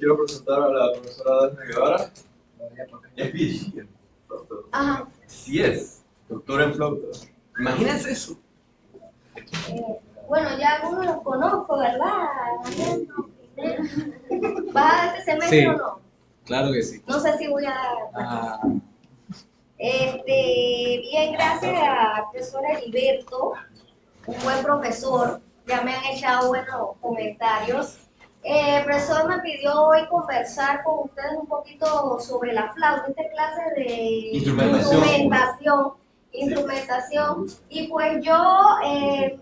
Quiero presentar a la profesora Dafne Guevara. Es PhD, doctor. Ajá. Sí es, doctora en flauta. Imagínense eso. Bueno, ya algunos los conozco, ¿verdad? ¿Vas a dar este semestre Sí, o no? claro que sí. No sé si voy a dar. Ah, Bien, gracias al profesor Heriberto, un buen profesor. Ya me han echado buenos comentarios. El profesor me pidió hoy conversar con ustedes un poquito sobre la flauta, esta clase de instrumentación. Y pues yo he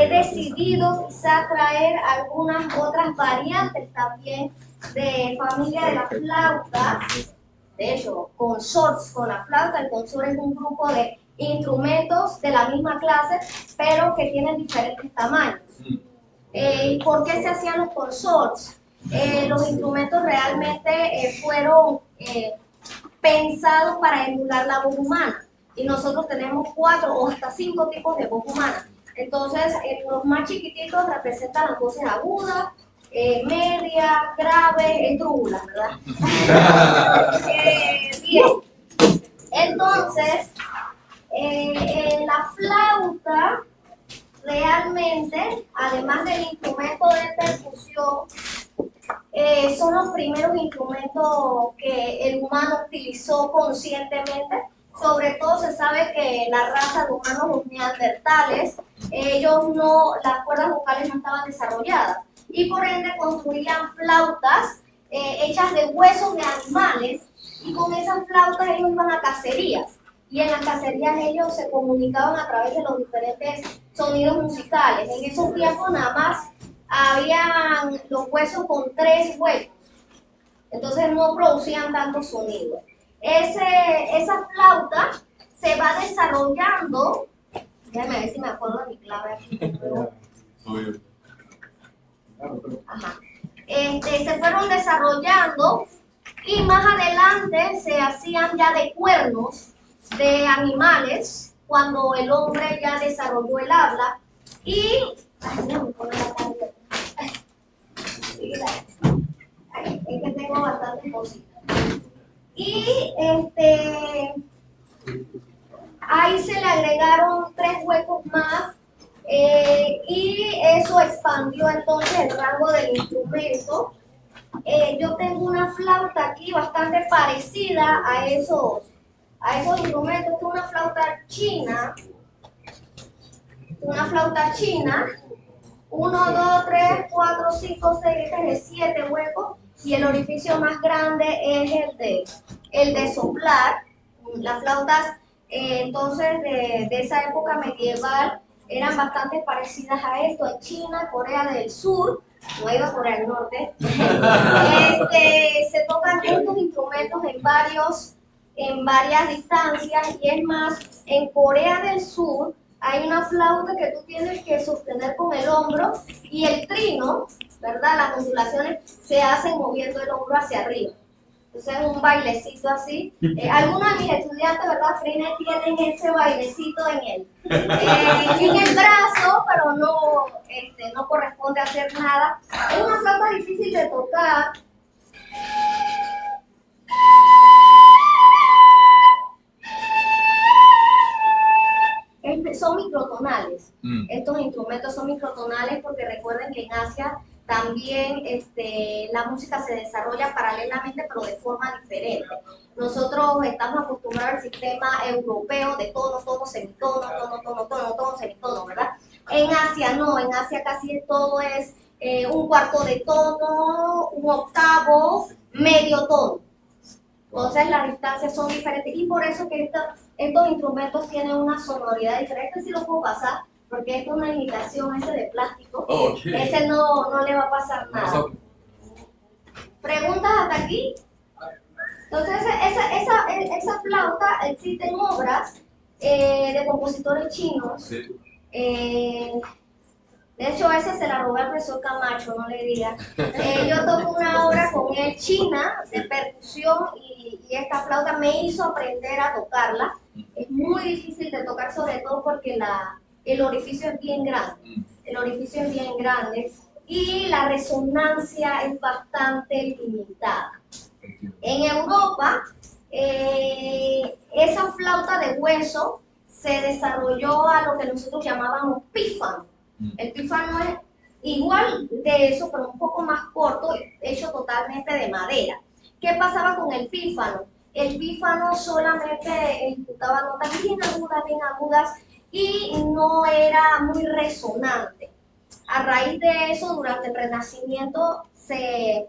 decidido quizá traer algunas otras variantes también de familia de la flauta. De hecho, consorts con la flauta. El consort es un grupo de instrumentos de la misma clase, pero que tienen diferentes tamaños. ¿Y por qué se hacían los consorts? Los instrumentos realmente fueron pensados para emular la voz humana. Y nosotros tenemos 4 o hasta 5 tipos de voz humana. Entonces, los más chiquititos representan las voces agudas, media, grave, esdrújulas, ¿verdad? Bien. Entonces, en la flauta, realmente, además del instrumento de percusión, son los primeros instrumentos que el humano utilizó conscientemente. Sobre todo se sabe que la raza de humanos, los neandertales, las cuerdas vocales no estaban desarrolladas y por ende construían flautas hechas de huesos de animales, y con esas flautas ellos iban a cacerías, y en las cacerías ellos se comunicaban a través de los diferentes sonidos musicales. En esos tiempos nada más habían los huesos con 3 huecos, entonces no producían tanto sonido. Esa flauta se va desarrollando, déjame ver si me acuerdo de mi clave aquí. Ajá. Se fueron desarrollando y más adelante se hacían ya de cuernos de animales cuando el hombre ya desarrolló el habla. Y es que tengo bastantes cositas. Y ahí se le agregaron 3 huecos más, y eso expandió entonces el rango del instrumento. Yo tengo una flauta aquí bastante parecida a esos instrumentos. Esta es una flauta china. 1, 2, 3, 4, 5, 6, este es de 7 huecos, y el orificio más grande es el de soplar. Las flautas entonces de esa época medieval eran bastante parecidas a esto. En China, Corea del Sur, no iba a Corea del Norte, se tocan estos instrumentos en varias distancias, y es más, en Corea del Sur hay una flauta que tú tienes que sostener con el hombro, y el trino, ¿verdad? Las ondulaciones se hacen moviendo el hombro hacia arriba. Entonces es un bailecito así. Algunos de mis estudiantes, ¿verdad, Frine, tienen ese bailecito en el brazo, pero no corresponde hacer nada. Es una flauta difícil de tocar. Son microtonales. Estos instrumentos son microtonales porque recuerden que en Asia también la música se desarrolla paralelamente, pero de forma diferente. Nosotros estamos acostumbrados al sistema europeo de tono, tono, semitono, tono, tono, tono, tono, semitono, ¿verdad? En Asia no, en Asia casi todo es un cuarto de tono, un octavo, medio tono. Entonces las distancias son diferentes, y por eso que estos instrumentos tienen una sonoridad diferente. Si lo puedo pasar, porque esto es una imitación de plástico. Ese no le va a pasar nada. ¿Preguntas hasta aquí? Entonces esa flauta, existen obras de compositores chinos. De hecho, esa se la robé al profesor Camacho, no le diga. Yo toco una obra con él china de percusión, y esta flauta me hizo aprender a tocarla. Es muy difícil de tocar, sobre todo porque el orificio es bien grande. El orificio es bien grande. y la resonancia es bastante limitada. En Europa, esa flauta de hueso se desarrolló a lo que nosotros llamábamos pífano. El pífano es igual de eso, pero un poco más corto, hecho totalmente de madera. ¿Qué pasaba con el pífano? El pífano solamente ejecutaba notas bien agudas, y no era muy resonante. A raíz de eso, durante el Renacimiento se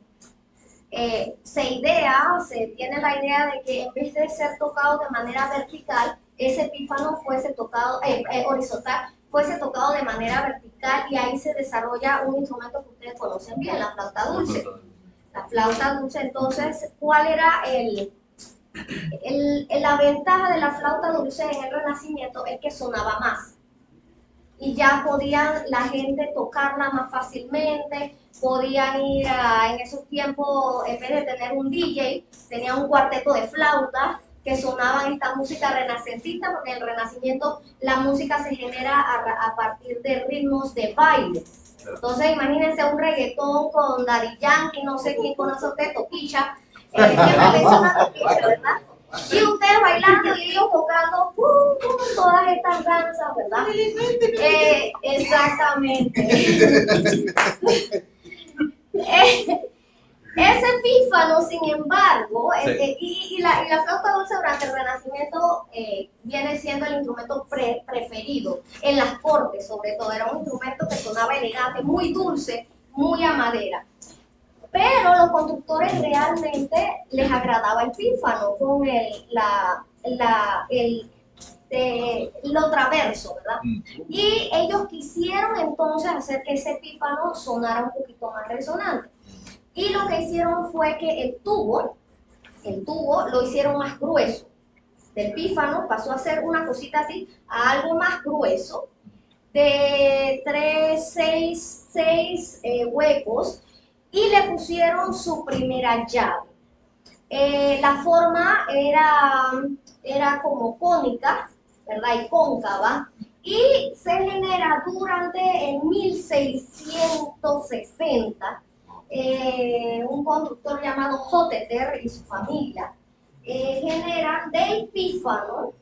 tiene la idea de que en vez de ser tocado de manera vertical, ese pífano fuese tocado horizontal, fuese tocado de manera vertical, y ahí se desarrolla un instrumento que ustedes conocen bien, la flauta dulce. La flauta dulce, entonces, ¿cuál era la ventaja de la flauta dulce en el Renacimiento? Es que sonaba más. Y ya podían la gente tocarla más fácilmente, podían ir en esos tiempos, en vez de tener un DJ, tenían un cuarteto de flautas que sonaban esta música renacentista, porque en el Renacimiento la música se genera a partir de ritmos de baile. Entonces imagínense un reggaetón con Daddy Yankee, no sé quién conoce a usted, Toquilla, siempre le hizo una Toquilla, ¿verdad? Y ustedes bailando y ellos tocando todas estas danzas, ¿verdad? Exactamente. Ese pífano, sin embargo, y la flauta dulce durante el Renacimiento viene siendo el instrumento preferido en las cortes, sobre todo. Era un instrumento que sonaba elegante, muy dulce, muy a madera. Pero los constructores realmente les agradaba el pífano con lo traverso, ¿verdad? Y ellos quisieron entonces hacer que ese pífano sonara un poquito más resonante. Y lo que hicieron fue que el tubo lo hicieron más grueso. Del pífano pasó a ser una cosita así a algo más grueso, de 6 huecos, y le pusieron su primera llave. La forma era como cónica, ¿verdad? Y cóncava, y se genera durante el 1660. Un constructor llamado Hotteter y su familia generan del pífano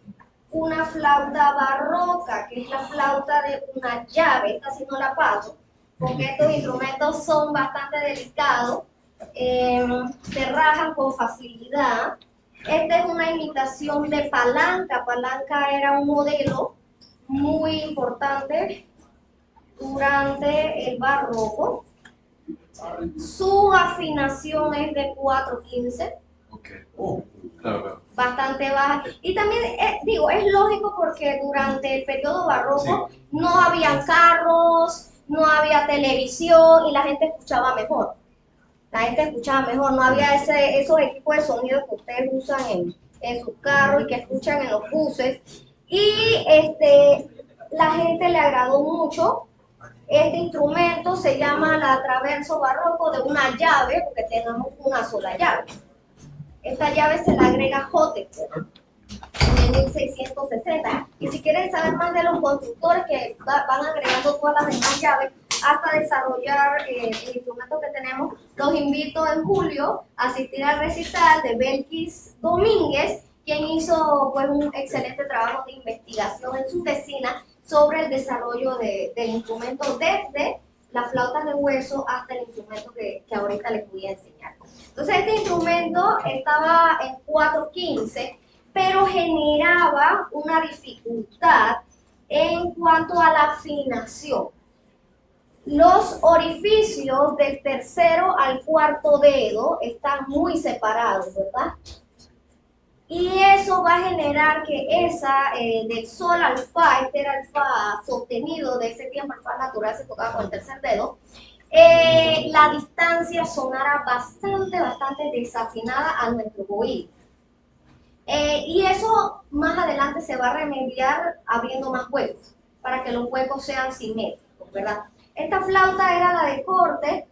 una flauta barroca, que es la flauta de una llave. Esta sí no la paso, porque estos instrumentos son bastante delicados, se rajan con facilidad. Esta es una imitación de palanca. Palanca era un modelo muy importante durante el barroco. Su afinación es de 4/15. Claro. Bastante baja. Y también, es lógico porque durante el periodo barroco no había carros, no había televisión y la gente escuchaba mejor. No había esos equipos de sonido que ustedes usan en sus carros y que escuchan en los buses. Y la gente le agradó mucho. Este instrumento se llama la traverso barroco de una llave, porque tenemos una sola llave. Esta llave se la agrega Hotteter en 1660. Y si quieren saber más de los constructores que van agregando todas las demás llaves hasta desarrollar el instrumento que tenemos, los invito en julio a asistir al recital de Belkis Domínguez, quien hizo pues un excelente trabajo de investigación en su tesina sobre el desarrollo del instrumento desde las flautas de hueso hasta el instrumento que ahorita les voy a enseñar. Entonces este instrumento estaba en 4/15, pero generaba una dificultad en cuanto a la afinación. Los orificios del tercero al cuarto dedo están muy separados, ¿verdad? Y eso va a generar que del sol al fa, este era el fa sostenido de ese tiempo, el fa natural se tocaba con el tercer dedo, la distancia sonara bastante desafinada a nuestro oído. Y eso más adelante se va a remediar abriendo más huecos, para que los huecos sean simétricos, ¿verdad? Esta flauta era la de corte.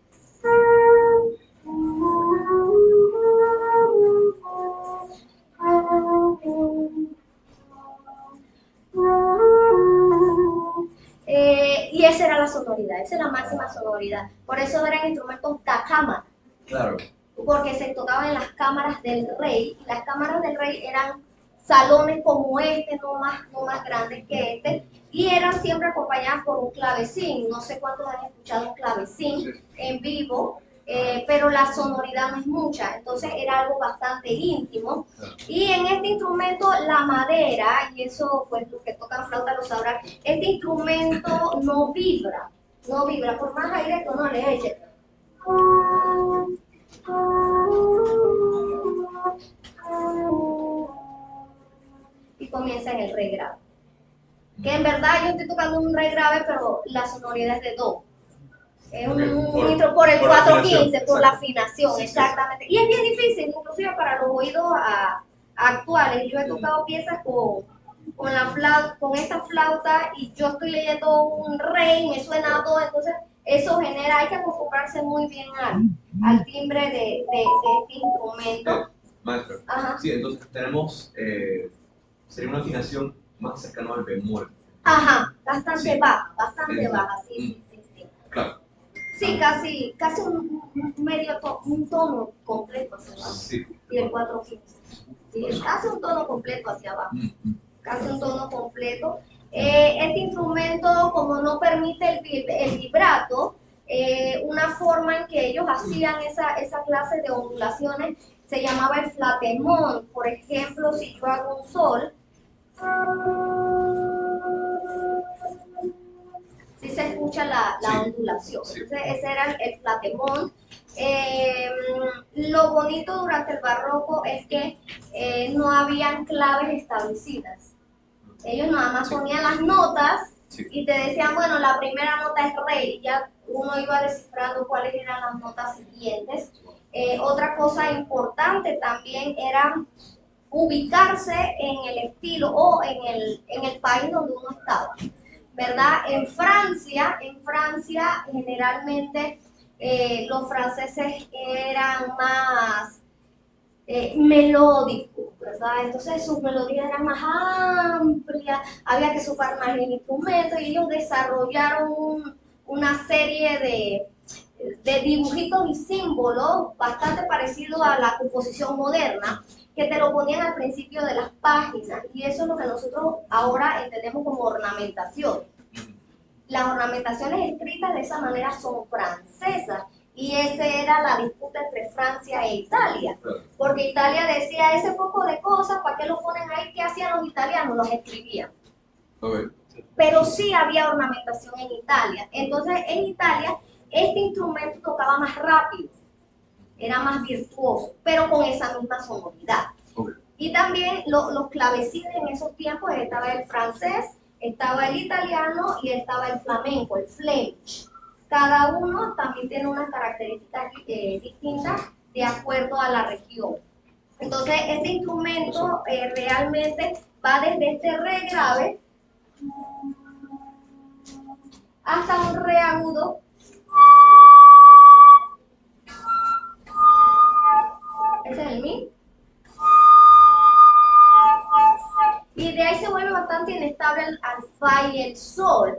Y esa era la sonoridad. esa es la máxima sonoridad. Por eso eran instrumentos da cámara. Claro. Porque se tocaban en las cámaras del rey, y las cámaras del rey eran salones como este, no más grandes que este, y eran siempre acompañadas por un clavecín. No sé cuántos han escuchado un clavecín en vivo, pero la sonoridad no es mucha, entonces era algo bastante íntimo. Y en este instrumento, la madera, y eso pues los que tocan flauta lo sabrán, este instrumento no vibra, por más aire que uno le eche. Y comienza en el re grave. Que en verdad yo estoy tocando un re grave, pero la sonoridad es de do. Es un intro por el 415, por la afinación, exactamente. Y es bien difícil, inclusive para los oídos actuales. Yo he tocado piezas con esta flauta y yo estoy leyendo un re y me suena do, entonces eso genera, hay que acostumbrarse muy bien al timbre de este instrumento. Maestro, Ajá. sí, entonces tenemos, sería una afinación más cercana al bemol. Ajá, bastante baja, sí. Claro. Sí, casi un tono completo hacia abajo. Sí. Y el 415. Sí, es casi un tono completo hacia abajo. Casi un tono completo. Este instrumento, como no permite el vibrato, una forma en que ellos hacían esa clase de ondulaciones se llamaba el flatemón. Por ejemplo, si yo hago un sol, sí se escucha la ondulación. Entonces, ese era el flatemón. Lo bonito durante el barroco es que no habían claves establecidas. Ellos nada más ponían las notas y te decían, bueno, la primera nota es re, y ya uno iba descifrando cuáles eran las notas siguientes. Otra cosa importante también era ubicarse en el estilo o en el país donde uno estaba, ¿verdad? En Francia generalmente los franceses eran más melódicos, ¿verdad? Entonces sus melodías eran más amplias, había que soplar más el instrumento y ellos desarrollaron una serie de dibujitos y símbolos bastante parecidos a la composición moderna, que te lo ponían al principio de las páginas, y eso es lo que nosotros ahora entendemos como ornamentación. Las ornamentaciones escritas de esa manera son francesas, y esa era la disputa entre Francia e Italia, porque Italia decía ese poco de cosas, ¿para qué lo ponen ahí? ¿Qué hacían los italianos? Los escribían. Pero sí había ornamentación en Italia. Entonces en Italia este instrumento tocaba más rápido, era más virtuoso, pero con esa misma sonoridad. Y también los clavecines en esos tiempos, estaba el francés, estaba el italiano y estaba el flamenco, el Flemish. Cada uno también tiene unas características distintas de acuerdo a la región. Entonces, este instrumento realmente va desde este re grave hasta un re agudo. Ese es el mi. Y de ahí se vuelve bastante inestable el fa y el sol.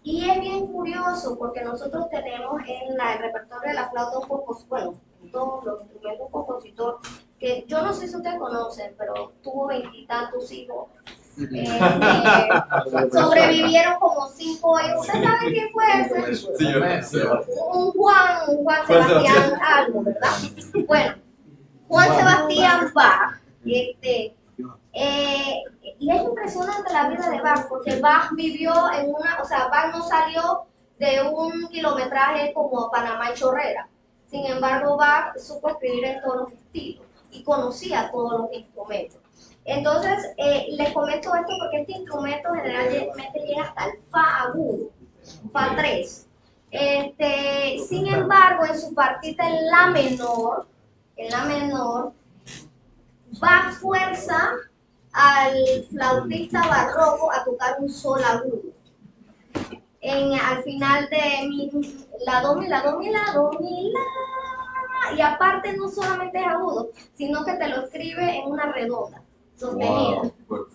Y es bien curioso porque nosotros tenemos en el repertorio de la flauta un compositor, bueno, en todos los instrumentos un compositor que yo no sé si ustedes conocen, pero tuvo 20 y tantos hijos. Sobrevivieron como 5 hijos. ¿Ustedes saben quién fue ese? Un Juan Sebastián algo, ¿verdad? Bueno, Juan Sebastián Bach, y es impresionante la vida de Bach, porque Bach vivió Bach no salió de un kilometraje como Panamá y Chorrera. Sin embargo, Bach supo escribir en todos los estilos y conocía todos los instrumentos. Entonces, les comento esto porque este instrumento generalmente llega hasta el fa agudo, fa 3. Sin embargo, en su partita en la menor, Bach fuerza al flautista barroco a tocar un sol agudo. Al final de la do, mi, la do, mi, la do, mi, la. Y aparte no solamente es agudo, sino que te lo escribe en una redonda, sostenida. Wow.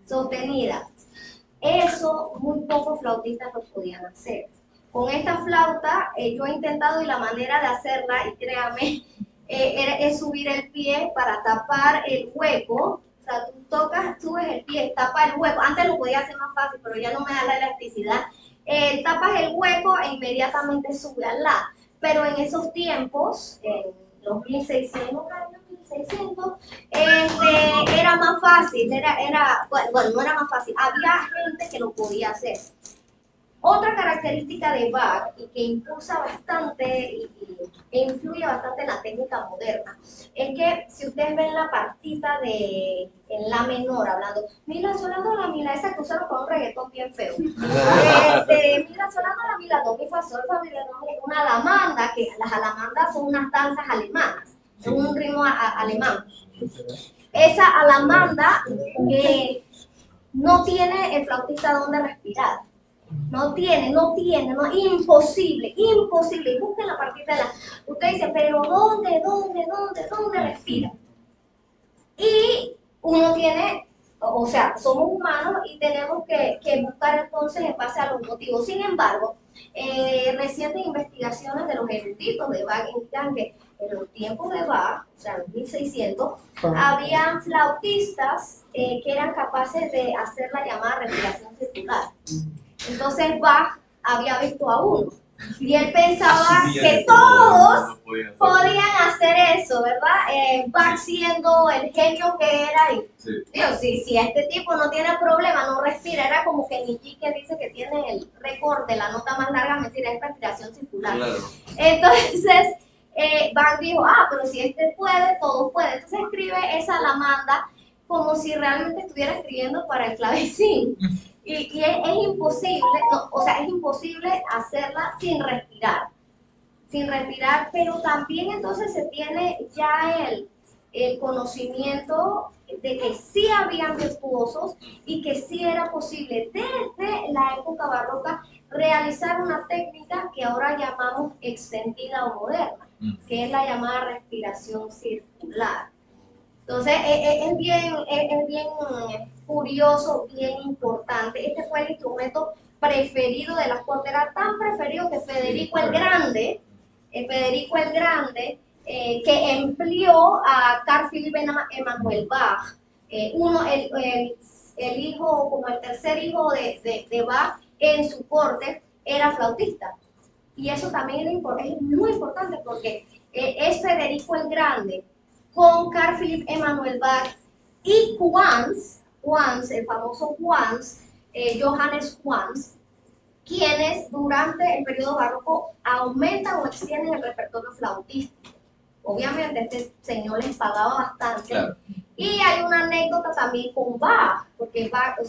Sostenida. Eso muy pocos flautistas lo podían hacer. con esta flauta yo he intentado y la manera de hacerla, y créame, es subir el pie para tapar el hueco. O sea, tú tocas, subes el pie, tapa el hueco. Antes lo podía hacer más fácil, pero ya no me da la elasticidad. Tapas el hueco e inmediatamente sube al lado. Pero en esos tiempos, en los 1600, era más fácil, bueno, no era más fácil, había gente que lo podía hacer. Otra característica de Bach y que impulsa bastante e influye bastante en la técnica moderna es que si ustedes ven la partita en la menor, hablando, mira, sonando la mila, esa que usaron con un reggaetón bien feo. Mira, sonando la mila, do, mi, fa, sol, fa, mi, re, do, mi, una alamanda, que las alamandas son unas danzas alemanas, es un ritmo alemán. Esa alamanda no tiene el flautista donde respirar. No tiene, imposible. Y busquen la partita de la. Usted dice, pero ¿dónde respira? Y uno tiene, o sea, somos humanos y tenemos que buscar entonces en base a los motivos. Sin embargo, recientes investigaciones de los eruditos de Bach indican que en los tiempos de Bach, o sea, en 1600, habían flautistas que eran capaces de hacer la llamada respiración circular. Entonces Bach había visto a uno y él pensaba que todos podían hacer eso, ¿verdad? Bach siendo el genio que era, y digo, si este tipo no tiene problema, no respira, era como que Niji que dice que tiene el récord de la nota más larga, mentira, es respiración circular. Claro. Entonces Bach dijo, pero si este puede, todos pueden. Entonces escribe esa alamanda como si realmente estuviera escribiendo para el clavecín. Y es imposible, es imposible hacerla sin respirar, pero también entonces se tiene ya el conocimiento de que sí habían virtuosos y que sí era posible desde la época barroca realizar una técnica que ahora llamamos extendida o moderna, que es la llamada respiración circular. Entonces es bien curioso, bien importante. Este fue el instrumento preferido de las cortes, era tan preferido que Federico el Grande, que empleó a Carl Philipp Emanuel Bach, el hijo, como el tercer hijo de Bach en su corte, era flautista. Y eso también es muy importante porque es Federico el Grande con Carl Philipp Emanuel Bach y Quantz, el famoso Quantz, Johannes Quantz, quienes durante el periodo barroco aumentan o extienden el repertorio flautístico. Obviamente este señor les pagaba bastante. Claro. Y hay una anécdota también con Bach, porque Bach,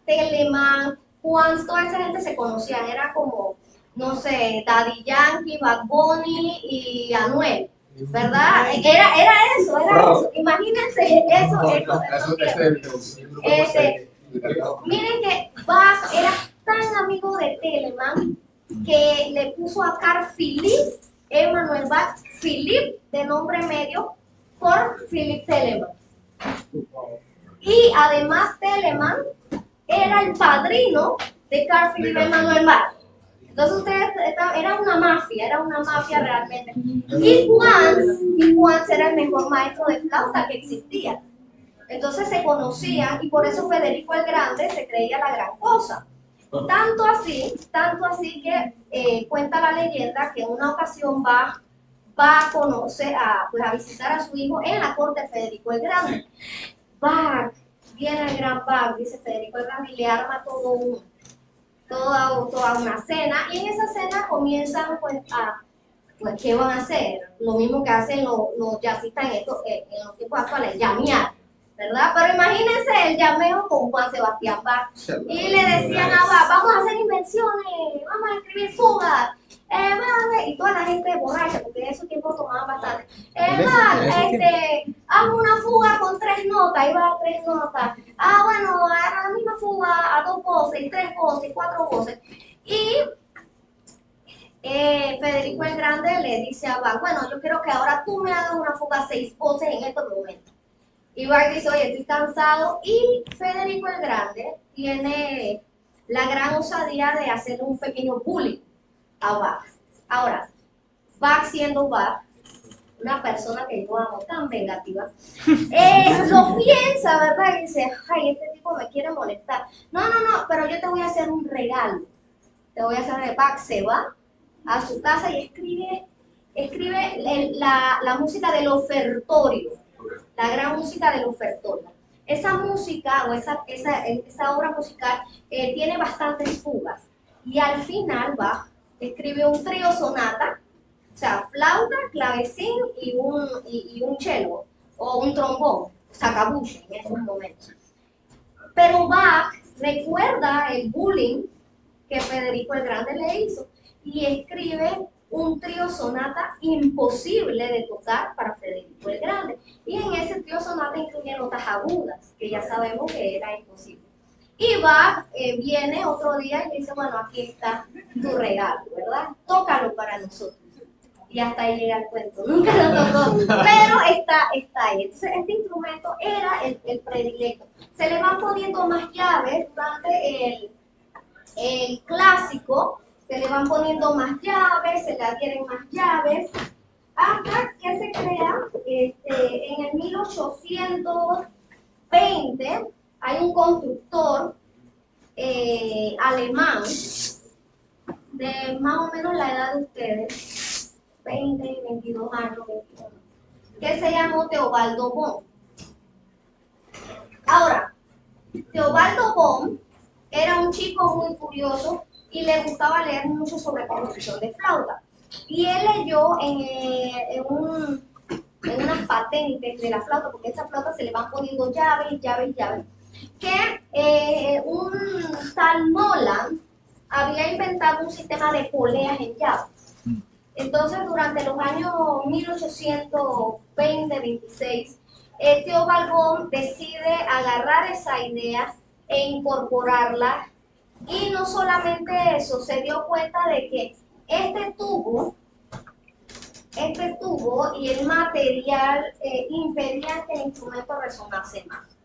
Telemann, Quantz, toda esa gente se conocían, era como, no sé, Daddy Yankee, Bad Bunny y Anuel. ¿Verdad? Era eso. Imagínense eso. Miren que Bach era tan amigo de Telemann que le puso a Carl Philipp Emanuel Bach, Philipp de nombre medio, por Philipp Telemann. Y además Telemann era el padrino de Carl Philipp Emanuel Bach. Entonces ustedes, era una mafia realmente. Y Quantz era el mejor maestro de flauta que existía. Entonces se conocían y por eso Federico el Grande se creía la gran cosa. Tanto así que cuenta la leyenda que en una ocasión va a conocer, a visitar a su hijo en la corte de Federico el Grande. Viene el gran Bach, dice Federico el Grande, y le arma toda una cena, y en esa cena comienzan ¿qué van a hacer? Lo mismo que hacen los jazzistas en los tiempos actuales, llamear, ¿verdad? Pero imagínense el llameo con Juan Sebastián Bach, y le decían a Bach, vamos a hacer invenciones, vamos a escribir fugas, y toda la gente borracha, porque en esos tiempos tomaban bastante, hago una fuga con 3 notas, iba a 3 notas, bueno, a la misma fuga, a 2 voces, y 3 voces, y 4 voces, y Federico el Grande le dice a Bach, bueno, yo quiero que ahora tú me hagas una fuga a 6 voces en estos momentos. Y Bach dice, oye, estoy cansado, y Federico el Grande tiene la gran osadía de hacer un pequeño bullying a Bach. Ahora, Bach siendo Bach, una persona que yo amo tan vengativa, lo piensa, ¿verdad? Y dice, ay, este tipo me quiere molestar. No, pero yo te voy a hacer un regalo. Te voy a hacer de Bach. Se va a su casa y escribe la música del ofertorio, la gran música del ofertorio. Esa música o esa obra musical tiene bastantes fugas. Y al final Bach escribe un trío sonata, o sea, flauta, clavecín y un cello o un trombón, sacabuche en esos momentos. Pero Bach recuerda el bullying que Federico el Grande le hizo y escribe un trío sonata imposible de tocar para Federico el Grande. Y en ese trío sonata incluye notas agudas, que ya sabemos que era imposible. Y Bach viene otro día y le dice, bueno, aquí está tu regalo, ¿verdad? Tócalo para nosotros. Y hasta ahí llega el cuento, nunca lo tocó, pero está ahí. Entonces, este instrumento era el predilecto. Se le van poniendo más llaves durante el clásico, se le van poniendo más llaves, se le adhieren más llaves, hasta que se crea, en el 1820, hay un constructor alemán, de más o menos la edad de ustedes, 20, 22 años, 21, que se llamó Teobaldo Bohm. Ahora, Teobaldo Bohm era un chico muy curioso y le gustaba leer mucho sobre construcción de flauta. Y él leyó en unas patentes de la flauta, porque a esa flauta se le van poniendo llaves, que un tal Nolan había inventado un sistema de poleas en llaves. Entonces, durante los años 1820-26, Teobaldo Bohm decide agarrar esa idea e incorporarla, y no solamente eso, se dio cuenta de que este tubo y el material impedían que el instrumento resonase más.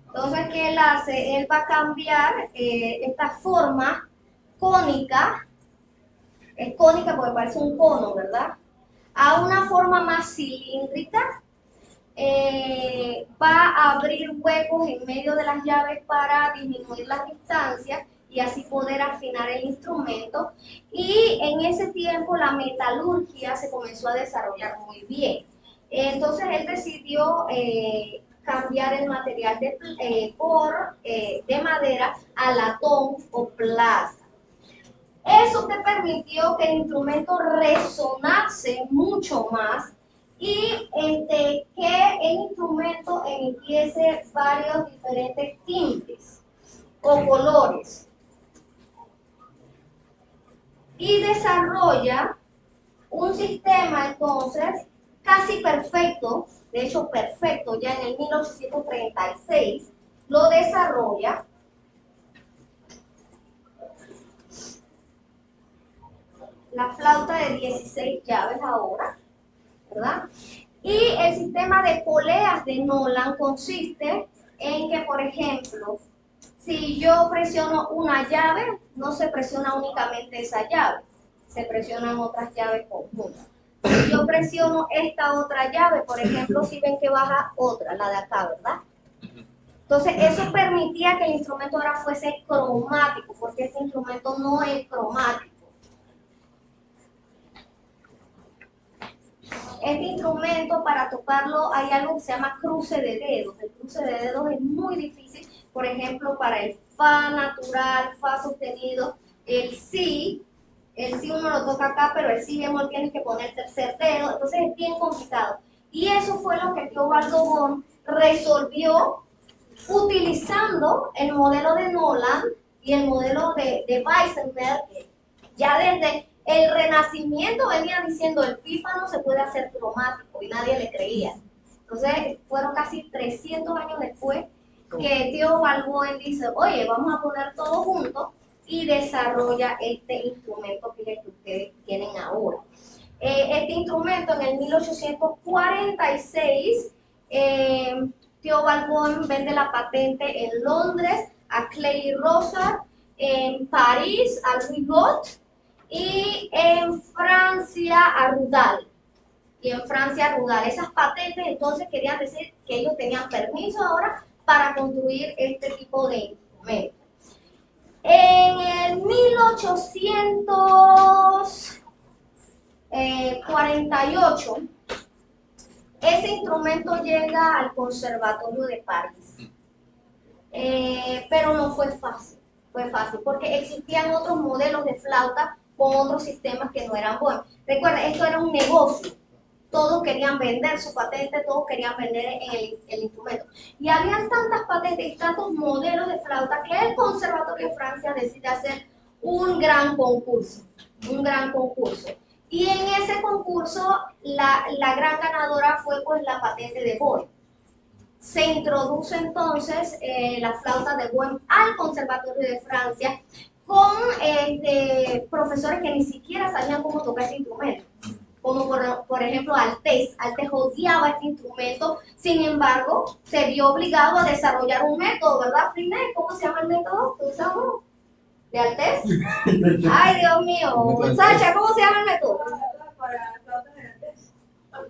Entonces, ¿qué él hace? Él va a cambiar esta forma cónica, es cónica porque parece un cono, ¿verdad?, a una forma más cilíndrica. Va a abrir huecos en medio de las llaves para disminuir las distancias y así poder afinar el instrumento. Y en ese tiempo la metalurgia se comenzó a desarrollar muy bien. Entonces él decidió cambiar el material de madera a latón o plata. Eso te permitió que el instrumento resonase mucho más y que el instrumento emitiese varios diferentes timbres o colores. Y desarrolla un sistema entonces casi perfecto, de hecho perfecto, ya en el 1836 lo desarrolla. La flauta de 16 llaves ahora, ¿verdad? Y el sistema de poleas de Nolan consiste en que, por ejemplo, si yo presiono una llave, no se presiona únicamente esa llave, se presionan otras llaves conjuntas. Si yo presiono esta otra llave, por ejemplo, si ven que baja otra, la de acá, ¿verdad? Entonces, eso permitía que el instrumento ahora fuese cromático, porque este instrumento no es cromático. Este instrumento, para tocarlo, hay algo que se llama cruce de dedos. El cruce de dedos es muy difícil, por ejemplo, para el fa natural, fa sostenido, el si uno lo toca acá, pero el si bemol tienes que poner el tercer dedo, entonces es bien complicado. Y eso fue lo que Teobaldo Bohm resolvió utilizando el modelo de Nolan y el modelo de Weissenberg. Ya desde el Renacimiento venía diciendo el pífano se puede hacer cromático y nadie le creía. Entonces fueron casi 300 años después que Teobaldo Bohm dice, oye, vamos a poner todo junto, y desarrolla este instrumento que ustedes tienen ahora. Este instrumento en el 1846, Teobaldo Bohm vende la patente en Londres a Clay Rosar, en París a Louis Bot y en Francia a Rudal. Esas patentes entonces querían decir que ellos tenían permiso ahora para construir este tipo de instrumentos. En el 1848, ese instrumento llega al Conservatorio de París. Pero no fue fácil, porque existían otros modelos de flauta con otros sistemas que no eran buenos. Recuerden, esto era un negocio. Todos querían vender su patente, todos querían vender el instrumento. Y habían tantas patentes y tantos modelos de flauta que el Conservatorio de Francia decide hacer un gran concurso. Y en ese concurso, la gran ganadora fue pues la patente de Boy. Se introduce entonces la flauta de Boy al Conservatorio de Francia con profesores que ni siquiera sabían cómo tocar ese instrumento. Como por ejemplo Altés odiaba este instrumento, sin embargo, se vio obligado a desarrollar un método, ¿verdad, Friné? ¿Cómo se llama el método que usamos? ¿De Altés? Ay, Dios mío. Sacha, ¿cómo se llama el método?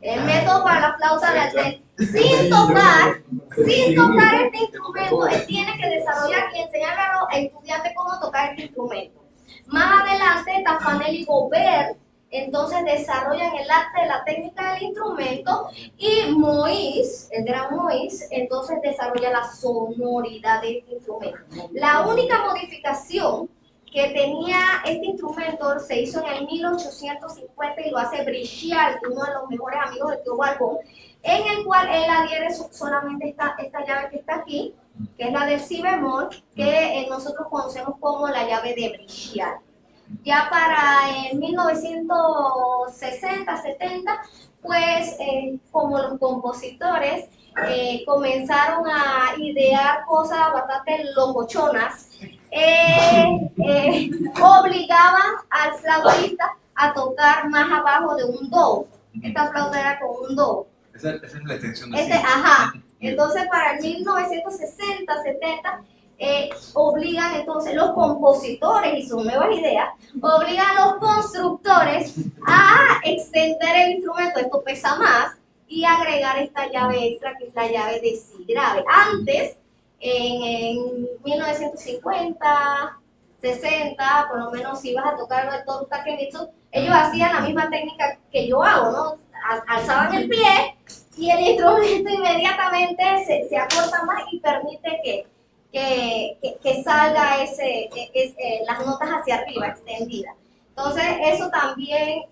El método para la flauta de Altés. Sin tocar este instrumento, él tiene que desarrollar y enseñarle a los estudiantes cómo tocar este instrumento. Más adelante, Taffanel y Gobert entonces desarrollan el arte de la técnica del instrumento y Moïse, el gran Moïse, entonces desarrolla la sonoridad de este instrumento. La única modificación que tenía este instrumento se hizo en el 1850 y lo hace Brichial, uno de los mejores amigos de Théobald Bon, en el cual él adhiere solamente esta llave que está aquí, que es la del si bemol, que nosotros conocemos como la llave de Brichial. Ya para 1960-70, pues como los compositores comenzaron a idear cosas bastante locochonas, obligaban al flautista a tocar más abajo de un do. Esta flauta era con un do. Esa es la extensión de Ajá. Entonces para el 1960-70 obligan entonces los compositores y sus nuevas ideas, obligan a los constructores a extender el instrumento, esto pesa más, y agregar esta llave extra que es la llave de si grave. Antes, en 1950, 60, por lo menos si ibas a tocar algo de Toru Takemitsu, ellos hacían la misma técnica que yo hago, ¿no? Alzaban el pie y el instrumento inmediatamente se acorta más y permite que salga las notas hacia arriba, extendidas. Entonces, eso también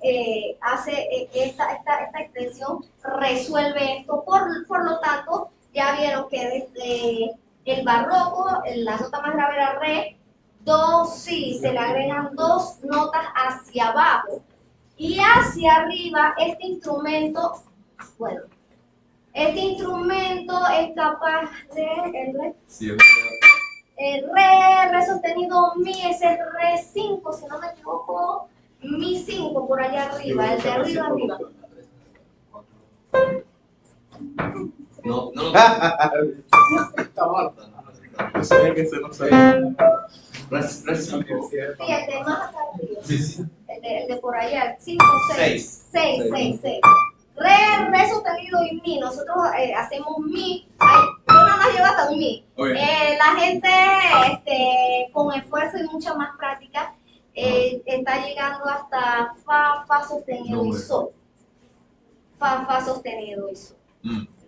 hace esta extensión, resuelve esto. Por lo tanto, ya vieron que desde el barroco, la nota más grave era re, do, si, se le agregan dos notas hacia abajo. Y hacia arriba, este instrumento es capaz de... re sostenido, mi, ese es re 5, si no me equivoco, mi 5 por allá arriba, el de arriba. No. Está muerta. No sabía que se no sabía. Sí, el de más acá arriba. Sí. El de por allá, 5, 6. 6. Re sostenido y mi. Nosotros hacemos mi. Yo nada más llevo hasta un mi. La gente con esfuerzo y mucha más práctica está llegando hasta fa sostenido y sol. Fa sostenido y sol.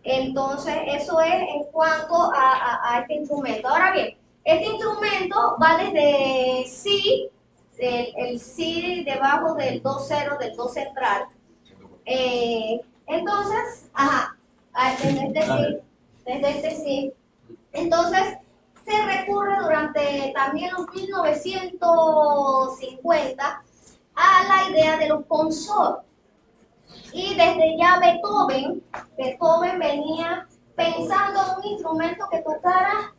Entonces, eso es en cuanto a este instrumento. Ahora bien, este instrumento va desde si, el si debajo del do cero, del do central. Entonces, desde este sí. Entonces, se recurre durante también los 1950 a la idea de los consortes. Y desde ya Beethoven venía pensando en un instrumento que tocara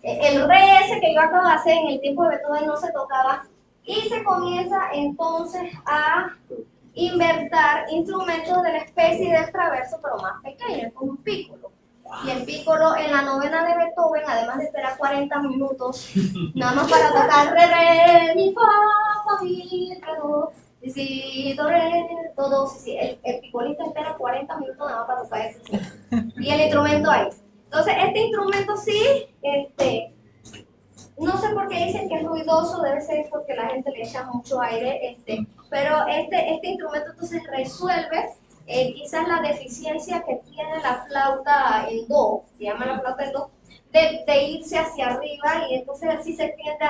el re ese que yo acabo de hacer en el tiempo de Beethoven no se tocaba, y se comienza entonces a inventar instrumentos de la especie del traverso, pero más pequeños, como un pícolo. Y el pícolo en la novena de Beethoven, además de esperar 40 minutos, nada más para tocar re, mi, fa, mi, re, do, si, do, re, todo, sí, el picolista espera 40 minutos nada más para tocar eso. Sí. Y el instrumento ahí. Entonces, este instrumento sí, no sé por qué dicen que es ruidoso, debe ser porque la gente le echa mucho aire, pero este instrumento entonces resuelve quizás la deficiencia que tiene la flauta en do, se llama la flauta en do, de irse hacia arriba y entonces así se extiende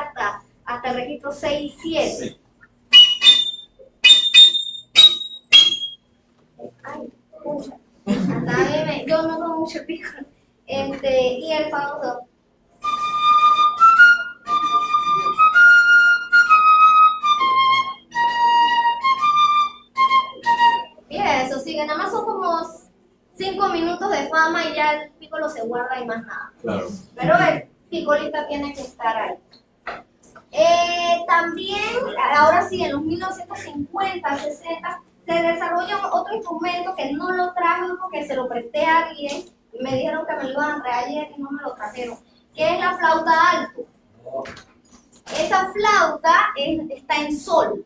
hasta el registro 6 y 7. Ay, escucha. Hasta ahí yo no tomo mucho pico. Y el fa do. Bien, eso sigue, nada más son como 5 minutos de fama y ya el pícolo se guarda y más nada. Claro. Pero el picolista tiene que estar ahí. También, ahora sí, en los 1950, 60, se desarrolla otro instrumento que no lo traje porque se lo presté a alguien y me dijeron que me lo iban a traer ayer y no me lo trajeron, que es la flauta alto. Esa flauta está en sol,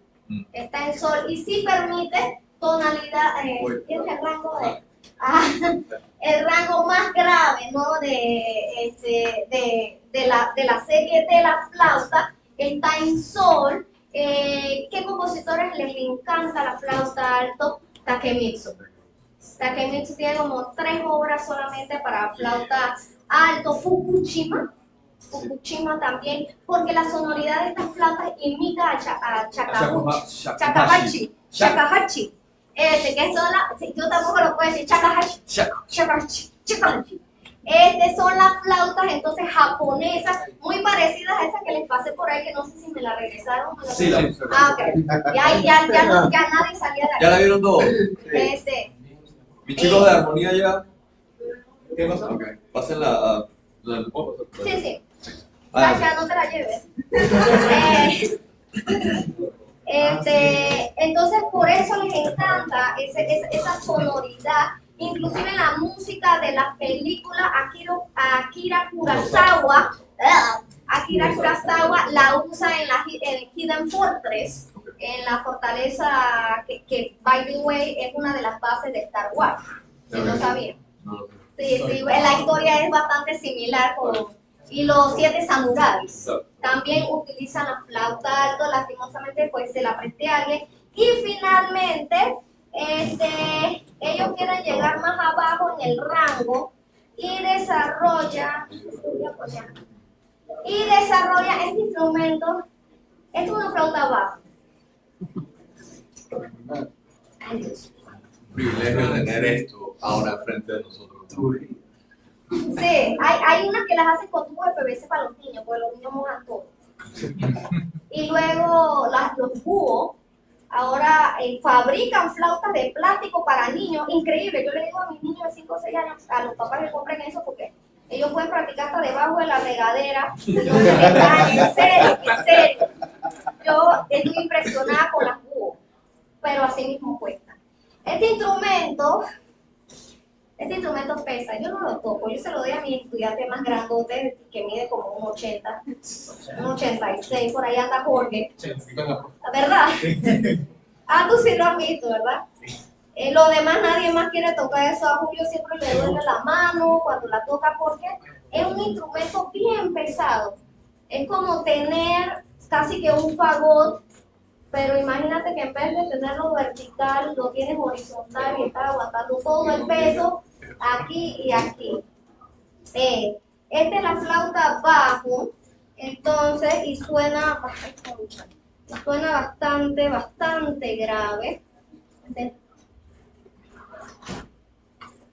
y sí permite tonalidad, tiene el rango el rango más grave, ¿no? de la serie de la flauta, está en sol. ¿Qué compositores les encanta la flauta alto? Takemitsu. Takemitsu tiene como 3 obras solamente para flauta alto. Fukushima también, porque la sonoridad de estas flautas imita a Shakuhachi. Que son yo tampoco lo puedo decir, Shakuhachi. Son las flautas entonces japonesas, muy parecidas a esas que les pasé por ahí, que no sé si me la regresaron. Sí, la ok. Ya nadie salía de ahí. ¿Ya la vieron todos? Mis chicos de armonía ya. ¿Qué pasa? Ok. Pásenla a. Sí. Gracias, no te la lleves. Entonces, por eso les encanta esa sonoridad. Inclusive la música de la película Akira Kurosawa la usa en Hidden Fortress, en la fortaleza que, by the way, es una de las bases de Star Wars. Si no sabían. Sí, la historia es bastante similar y los 7 samuráis también utilizan la flauta alto, lastimosamente pues se la presté a alguien. Y finalmente, ellos quieren llegar más abajo en el rango y desarrolla este instrumento. Esto es una flauta baja. Privilegio tener esto ahora enfrente de nosotros. Sí, hay unas que las hacen con tubos de PVC para los niños, porque los niños mojan todo. Y luego los búhos ahora fabrican flautas de plástico para niños, increíble. Yo le digo a mis niños de 5 o 6 años, a los papás que compren eso porque ellos pueden practicar hasta debajo de la regadera. En serio. Yo estoy impresionada con las búhos, pero así mismo cuesta. Este instrumento pesa, yo no lo toco, yo se lo doy a mi estudiante más grandote que mide como un 80, un 86, por ahí anda Jorge. ¿Verdad? Tú sí lo has visto, ¿verdad? Lo demás, nadie más quiere tocar eso. A Julio siempre le duele la mano cuando la toca porque es un instrumento bien pesado. Es como tener casi que un fagot, pero imagínate que en vez de tenerlo vertical, lo tienes horizontal y estás aguantando todo el peso aquí y aquí. Esta es la flauta bajo, entonces, y suena bastante grave.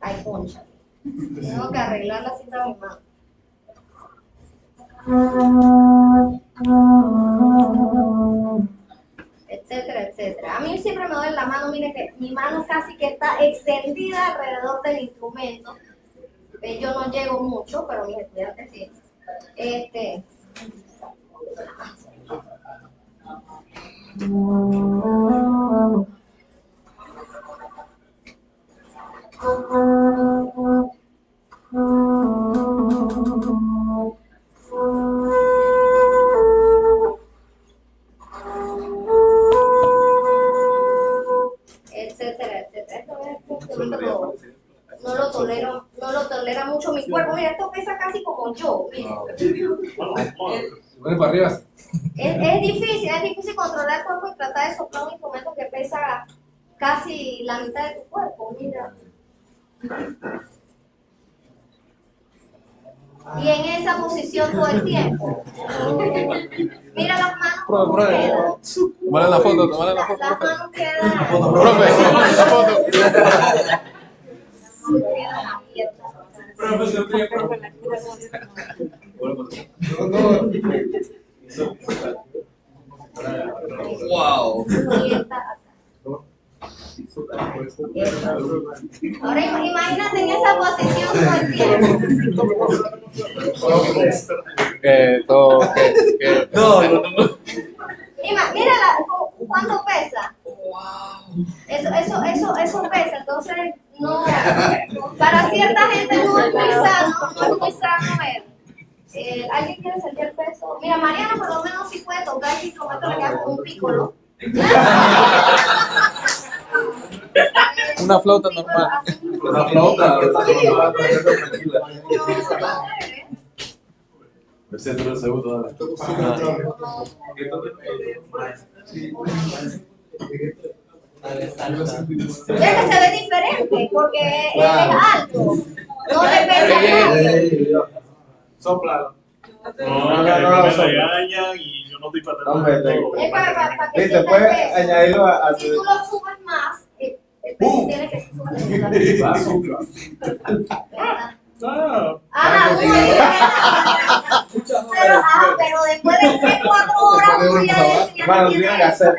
Ay, concha. Tengo que arreglar la cinta de mi mano. Etcétera. A mí siempre me duele la mano, mire que mi mano casi que está extendida alrededor del instrumento. Yo no llego mucho, pero mis estudiantes sí. simplemente no lo tolera mucho mi cuerpo. Mira, esto pesa casi como yo. Mira. Bueno, para arriba. Es difícil controlar el cuerpo y tratar de soplar un instrumento que pesa casi la mitad de tu cuerpo. Mira. Y en esa posición todo el tiempo. Mira las manos como quedan. Tomale la foto, Las manos quedan. Profe, la foto. Quedan abiertas. Wow. Ahora imagínate en esa posición todo el tiempo. No. Mira cuánto pesa. Eso pesa, entonces no, para cierta gente no es muy sano ver. ¿Alguien quiere sentir el peso? Mira, Mariana por lo menos sí puede tocar el instrumento, le queda como un pícolo. Una flauta normal. Una flauta. El centro del segundo, dale. Mira que se ve diferente, porque es alto. No le pesa nada. Sopla. No, me regañan y yo no estoy para Es para que Viste, sienta puedes el peso. añadirlo a Si tú lo subes más, el peso tiene que subir. Ajá, uno dice pero después de 3-4 horas uno ya Bueno, tiene que hacer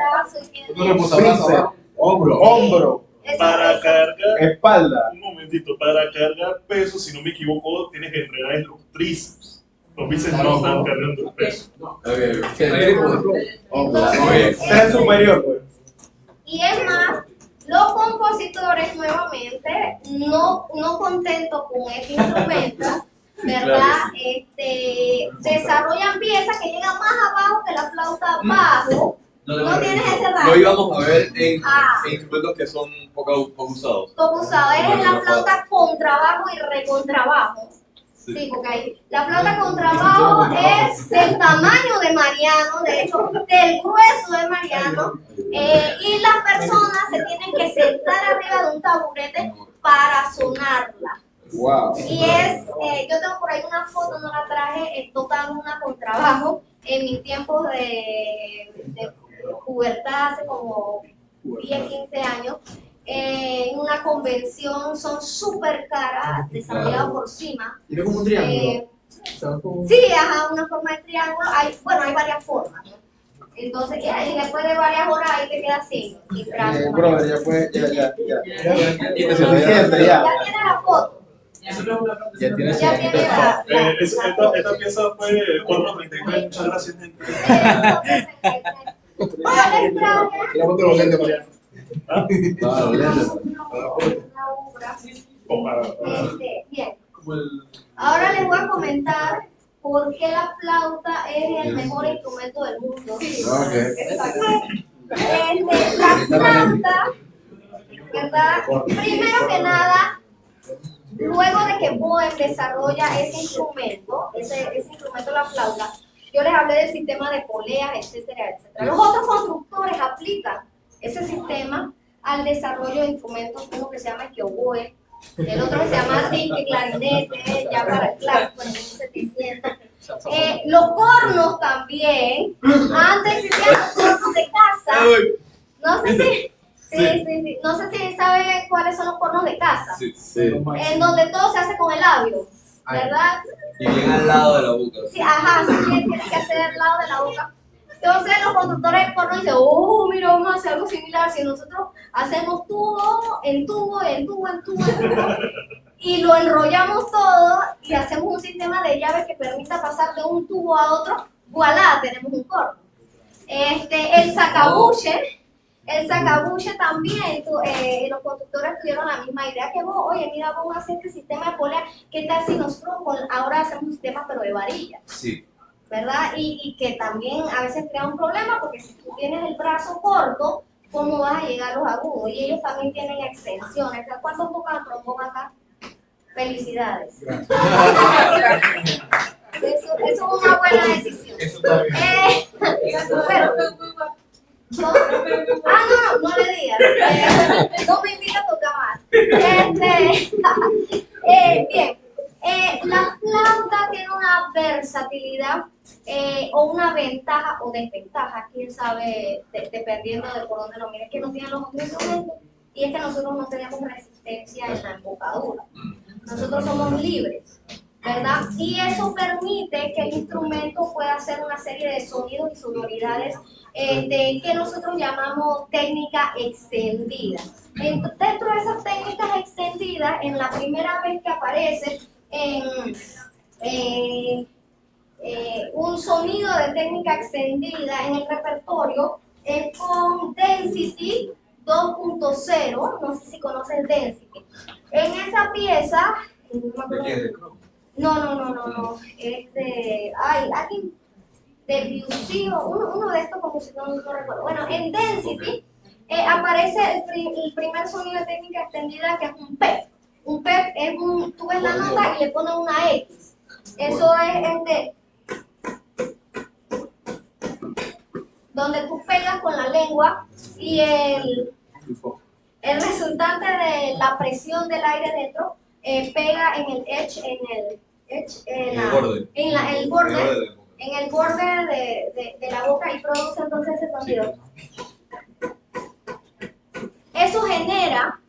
hombro, Para cargar, espalda. un momentito, para cargar peso, si no me equivoco, tienes que enredar en los tríceps. Los bíceps no están cargando el peso. Tren superior, pues. Y es más, los compositores nuevamente, no contentos con este instrumento, ¿verdad? Desarrollan piezas que llegan más abajo que la flauta bajo. No tienes ese rango. Lo íbamos a ver en instrumentos que son poco usados. Poco usado, es la flauta contrabajo y recontrabajo. Sí, porque ahí, la flauta contrabajo es del tamaño de Mariano, de hecho, del grueso de Mariano, y las personas se tienen que sentar arriba de un taburete para sonarla. Wow. Y yo tengo por ahí una foto, no la traje, tocando una contrabajo en mis tiempos de pubertad, hace como 10, 15 años. En una convención, son súper caras, desarrolladas por CIMA. Tiene como un triángulo. Sí, ajá, una forma de triángulo. Hay varias formas, ¿no? Entonces, y después de varias horas ahí te queda sin trazo. Brother, ya fue, ya. Ya tiene la foto. Ya tiene Ya tiene la Esta pieza fue 433. Muchas gracias, gente. Ahora les traje una obra. Bien. Ahora les voy a comentar por qué la flauta es el mejor instrumento del mundo. Exacto. La flauta, ¿verdad? Primero que nada, luego de que Boehm desarrolla ese instrumento, la flauta, yo les hablé del sistema de poleas, etcétera, etcétera. Los otros constructores aplican ese sistema al desarrollo de instrumentos, uno que se llama oboe, el otro que se llama clarinete, ya para el clásico en 1700. Los cornos también, antes existían los cornos de casa, no sé si saben cuáles son los cornos de casa, en donde todo se hace con el labio, ¿verdad? Y bien al lado de la boca. Sí, ajá, sí, tienes que hacer al lado de la boca. Entonces los conductores de porno dicen, mira, vamos a hacer algo similar. Si nosotros hacemos tubo, en tubo, y lo enrollamos todo y hacemos un sistema de llaves que permita pasar de un tubo a otro, voilà, tenemos un corno. El sacabuche también, los conductores tuvieron la misma idea que vos. Oye, mira, vamos a hacer este sistema de polea. ¿Qué tal si nosotros ahora hacemos un sistema pero de varilla? Sí. ¿Verdad? Y que también a veces crea un problema porque si tú tienes el brazo corto, ¿cómo vas a llegar a los agudos? Y ellos también tienen extensiones. ¿Cuántos tocan trombón acá? Felicidades. Eso es una buena decisión. Bueno, ¿no? No le digas. No me invita a tocar más. Bien. La flauta tiene una versatilidad o una ventaja o desventaja, quién sabe, dependiendo de por dónde lo mires, que no tienen los otros instrumentos, y es que nosotros no tenemos resistencia en la embocadura. Nosotros somos libres, ¿verdad? Y eso permite que el instrumento pueda hacer una serie de sonidos y sonoridades que nosotros llamamos técnica extendida. Dentro de esas técnicas extendidas, en la primera vez que aparece un sonido de técnica extendida en el repertorio es con Density 2.0, no sé si conoces Density. En esa pieza, no, es de, alguien de Debussy, uno de estos compositores, no recuerdo. Bueno, en Density aparece el primer sonido de técnica extendida, que es un PEP. Un PEP es tú ves la nota y le pones una X. Eso es donde tú pegas con la lengua y el resultante de la presión del aire dentro pega en el edge, en el borde de la boca y produce entonces ese sonido. Eso genera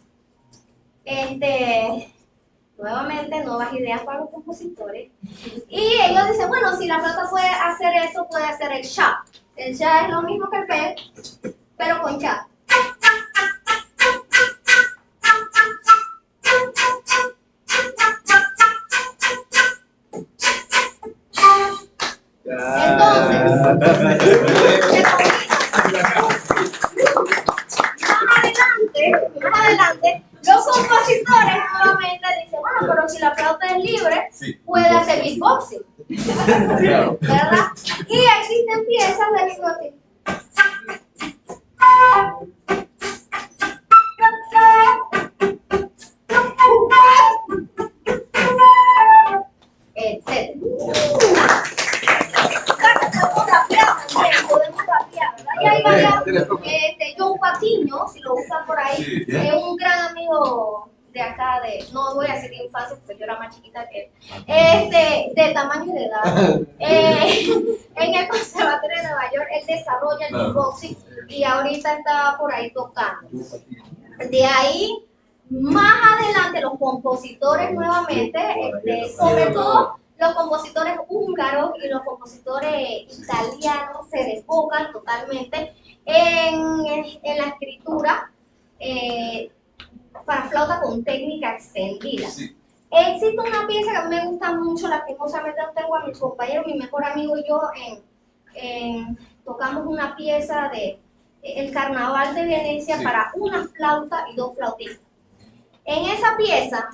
nuevamente nuevas ideas para los compositores, y ellos dicen, bueno, si la flauta puede hacer eso, puede hacer el sha. El sha es lo mismo que el pe, pero con sha. Más adelante, los compositores nuevamente dicen, bueno, pero si la flauta es libre, puede hacer beatboxing, ¿verdad? Y existen piezas de beatboxing. Podemos rapear, ¿verdad? Y hay varias, Joe Patiño, si lo buscan por ahí, es un gran amigo de acá, no voy a decir de infancia, porque yo era más chiquita que él, de tamaño y de edad. En el Conservatorio de Nueva York, él desarrolla el beatboxing y ahorita está por ahí tocando. De ahí, más adelante, los compositores nuevamente, sobre todo los compositores húngaros y los compositores italianos, se desfocan totalmente en la escritura para flauta con técnica extendida. Existe una pieza que a mí me gusta mucho, lastimosamente no tengo a mis compañeros, mi mejor amigo y yo tocamos una pieza de el Carnaval de Venecia para una flauta y dos flautistas. En esa pieza,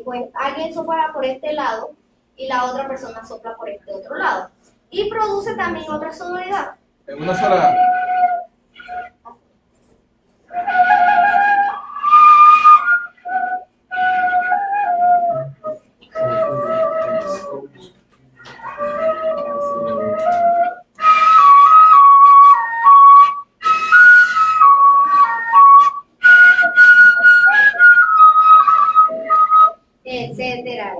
pues alguien sopla por este lado y la otra persona sopla por este otro lado. Y produce también otra sonoridad. En una sola. Etcétera.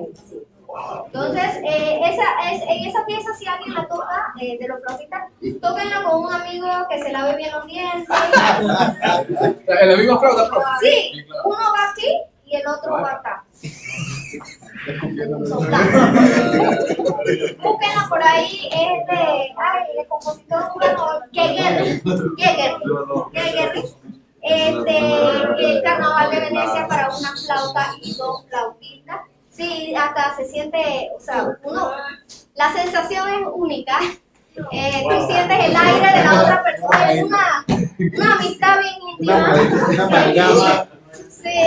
Entonces, en esa pieza, si alguien la toca, de los flautistas, tóquenla con un amigo que se lave bien los dientes. ¿En la misma flauta, profe? Sí, uno va aquí y el otro va acá. Búsquenla por ahí, es el compositor cubano Ghegheri. El Carnaval de Venecia para una flauta y dos flautistas. Sí, hasta se siente, o sea, la sensación es única. Tú sientes el aire de la otra persona, es una amistad bien íntima. Sí,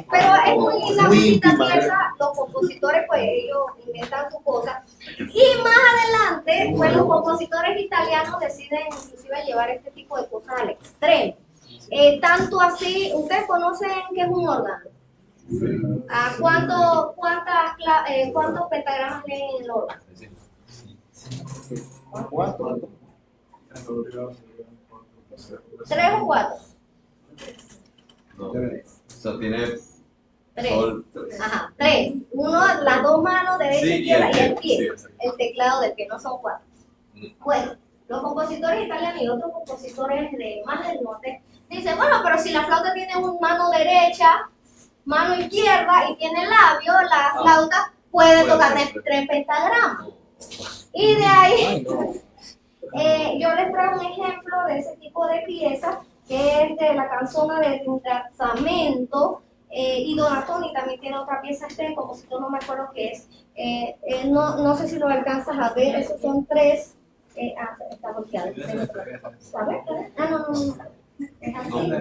pero es muy linda, bonita pieza. Los compositores, pues ellos inventan sus cosas. Y más adelante, pues los compositores italianos deciden inclusive llevar este tipo de cosas al extremo. Tanto así, ¿ustedes conocen qué es un órgano? ¿Cuántos pentagramas leen en el órgano? 4. 3 o 4. No. O sea, tiene 3. sol 3. Ajá, 3. Uno, las dos manos, derecha, Sí, izquierda y el sí, pie. exacto. El teclado del pie, no son 4. Bueno, los compositores italianos y otros compositores de más del norte dicen, bueno, pero si la flauta tiene una mano derecha, mano izquierda y tiene labio, la flauta puede tocar 3 pentagramas. Y de ahí, yo les traigo un ejemplo de ese tipo de piezas, que es de la canzona de Ringraziamento, y Donatoni también tiene otra pieza, este compositor no me acuerdo qué es, no sé si lo alcanzas a ver, esos son 3, está bloqueado, ¿sabes? No. Es así.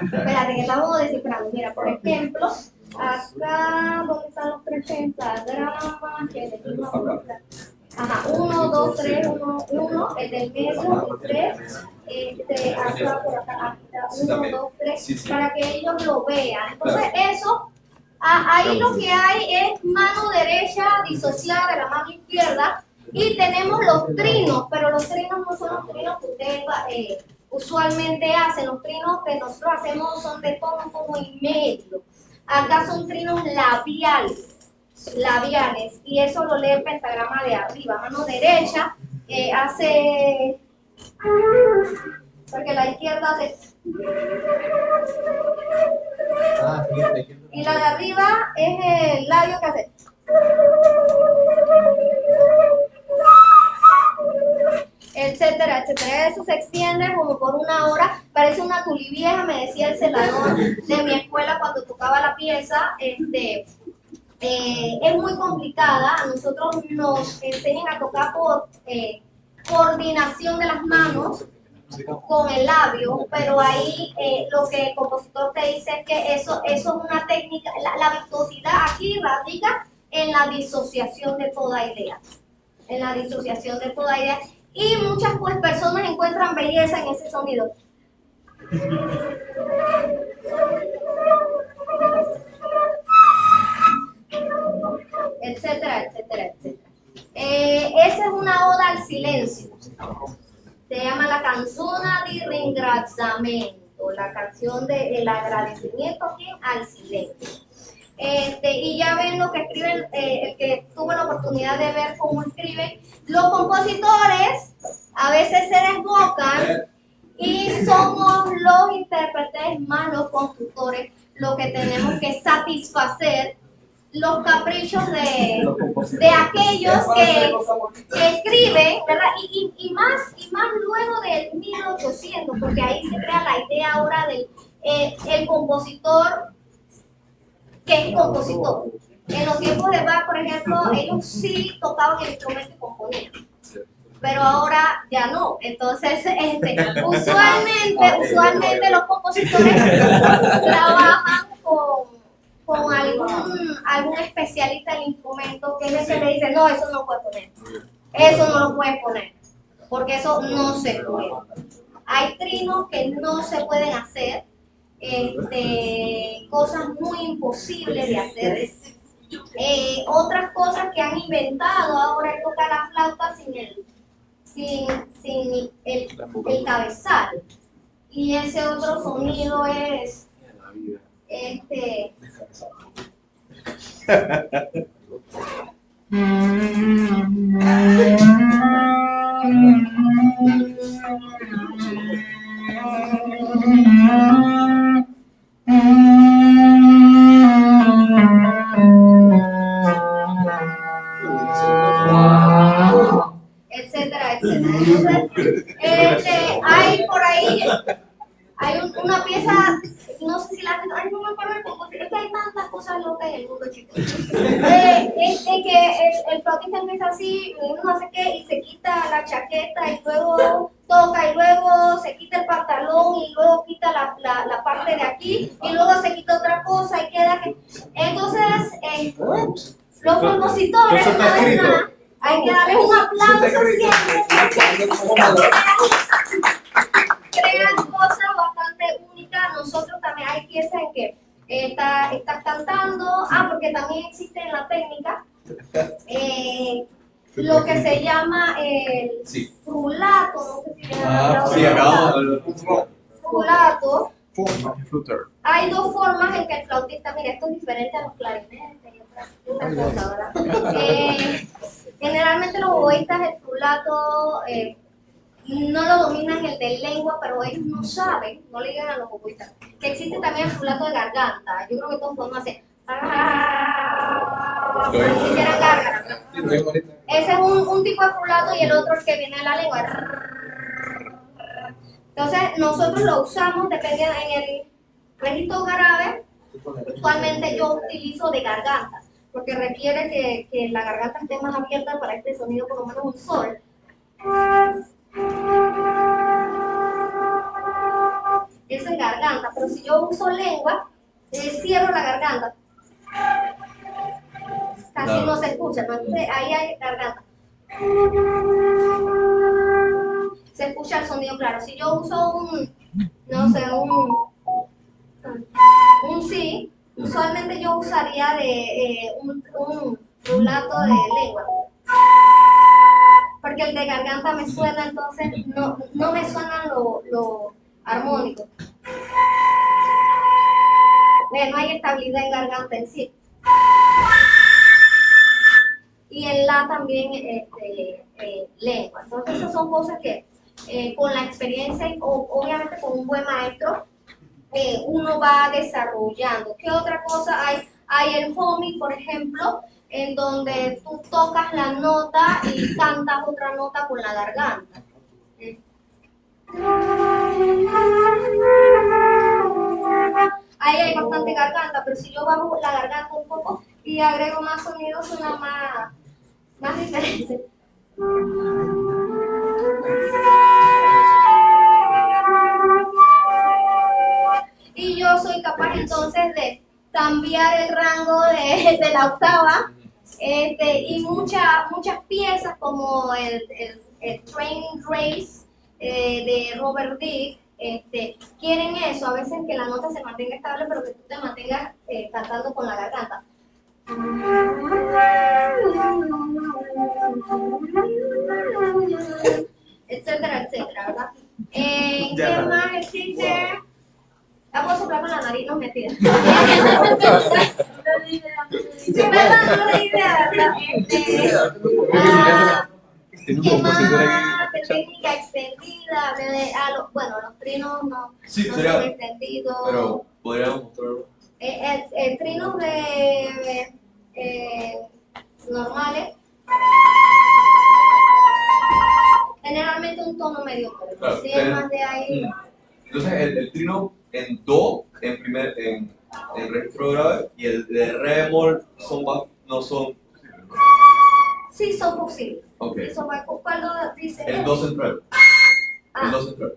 Espérate, que estamos descifrando. Mira, por ejemplo, acá, ¿dónde están los 3 pentagramas? Ajá, 1, 2, 3, 1, el del medio, 3, acá, por acá, 1, 2, 3, para que ellos lo vean. Entonces, eso, ahí lo que hay es mano derecha disociada de la mano izquierda, y tenemos los trinos, pero los trinos no son los trinos que ustedes usualmente hacen. Los trinos que nosotros hacemos son de tono, como y medio. Acá son trinos labiales, y eso lo lee el pentagrama de arriba. Mano derecha hace, porque la izquierda hace, y la de arriba es el labio que hace. Etcétera, etcétera. Eso se extiende como por 1 hora, parece una tulivieja, me decía el celador de mi escuela cuando tocaba la pieza. Es muy complicada. A nosotros nos enseñan a tocar por coordinación de las manos con el labio, pero ahí lo que el compositor te dice es que eso es una técnica. La virtuosidad aquí radica en la disociación de toda idea, y muchas personas encuentran belleza en ese sonido. Etcétera, etcétera, etcétera. Esa es una oda al silencio. Se llama la canzona di ringraziamento, la canción del agradecimiento al silencio. Y ya ven lo que escriben, el que tuvo la oportunidad de ver cómo escriben. Los compositores a veces se desbocan y somos los intérpretes más los constructores los que tenemos que satisfacer los caprichos de aquellos que escriben, ¿verdad? Y más luego del 1800, porque ahí se crea la idea ahora del el compositor que es compositor. En los tiempos de Bach, por ejemplo, ellos sí tocaban el instrumento y componían, pero ahora ya no. Entonces, usualmente los compositores trabajan con algún especialista del instrumento, que es el que le dice, no, eso no puedes poner, eso no lo puedes poner, porque eso no se puede. Hay trinos que no se pueden hacer, cosas muy imposibles de hacer. Otras cosas que han inventado ahora es tocar la flauta sin el cabezal, y ese otro sonido es etcétera, etcétera. Entonces, hay por ahí, hay una pieza, no sé si la gente, ay, no me acuerdo el compositor, es que hay tantas cosas locas en el mundo, chicos. Es que el flautista empieza así, no sé qué, y se quita la chaqueta, y luego toca, y luego se quita el pantalón, y luego quita la parte de aquí, y luego se quita otra cosa, y queda que... Entonces, los compositores, hay que darles un aplauso siempre. nosotros también hay piezas en que estás cantando, porque también existe en la técnica lo que se llama el Sí. frulato, no sé si viene Sí, acabamos de hablar. frulato. Flutter. Hay dos formas en que el flautista, mira, esto es diferente a los clarinetes y otras cosas, ¿verdad? Generalmente los oboístas el frulato no lo dominan el de lengua, pero ellos no saben, no le digan a los oboístas, que existe también el frulato de garganta. Yo creo que todos podemos hacer. Ni siquiera gárgara. Ese es un tipo de frulato y el otro el que viene de la lengua. Entonces, nosotros lo usamos dependiendo en el registro grave. Usualmente yo utilizo de garganta, porque requiere que la garganta esté más abierta para este sonido, por lo menos un sol. Eso es garganta, pero si yo uso lengua, cierro la garganta. Casi no se escucha, ¿no? Entonces, ahí hay garganta. Se escucha el sonido claro. Si yo uso un sí, usualmente yo usaría un rulato de lengua. Porque el de garganta me suena, entonces no me suenan lo armónico. No hay estabilidad en garganta en sí. Y en la también lengua. Entonces esas son cosas que con la experiencia y obviamente con un buen maestro uno va desarrollando. ¿Qué otra cosa hay? Hay el humming, por ejemplo, en donde tú tocas la nota y cantas otra nota con la garganta. Ahí hay bastante garganta, pero si yo bajo la garganta un poco y agrego más sonido, suena más diferente. Y yo soy capaz entonces de cambiar el rango de la octava y muchas piezas como el Train Race de Robert Dick quieren eso, a veces que la nota se mantenga estable pero que tú te mantengas cantando con la garganta. Etcétera, etcétera, ¿verdad? ¿Qué más existe? Puedo soplar con la nariz, no mentira. Sí, ¿verdad? No le idea, ¿verdad? ¿Qué más? Técnica extendida. Los trinos no son extendidos. Pero podríamos mostrarlo. Trinos normales. Generalmente un tono medio corto. Claro, Si es más de ahí. Entonces el trino en do, en registro grave, y el de re bemol no son posibles, ¿no? Sí, son posibles. Okay. Sí, ¿cuál lo dice? El do central. El do central.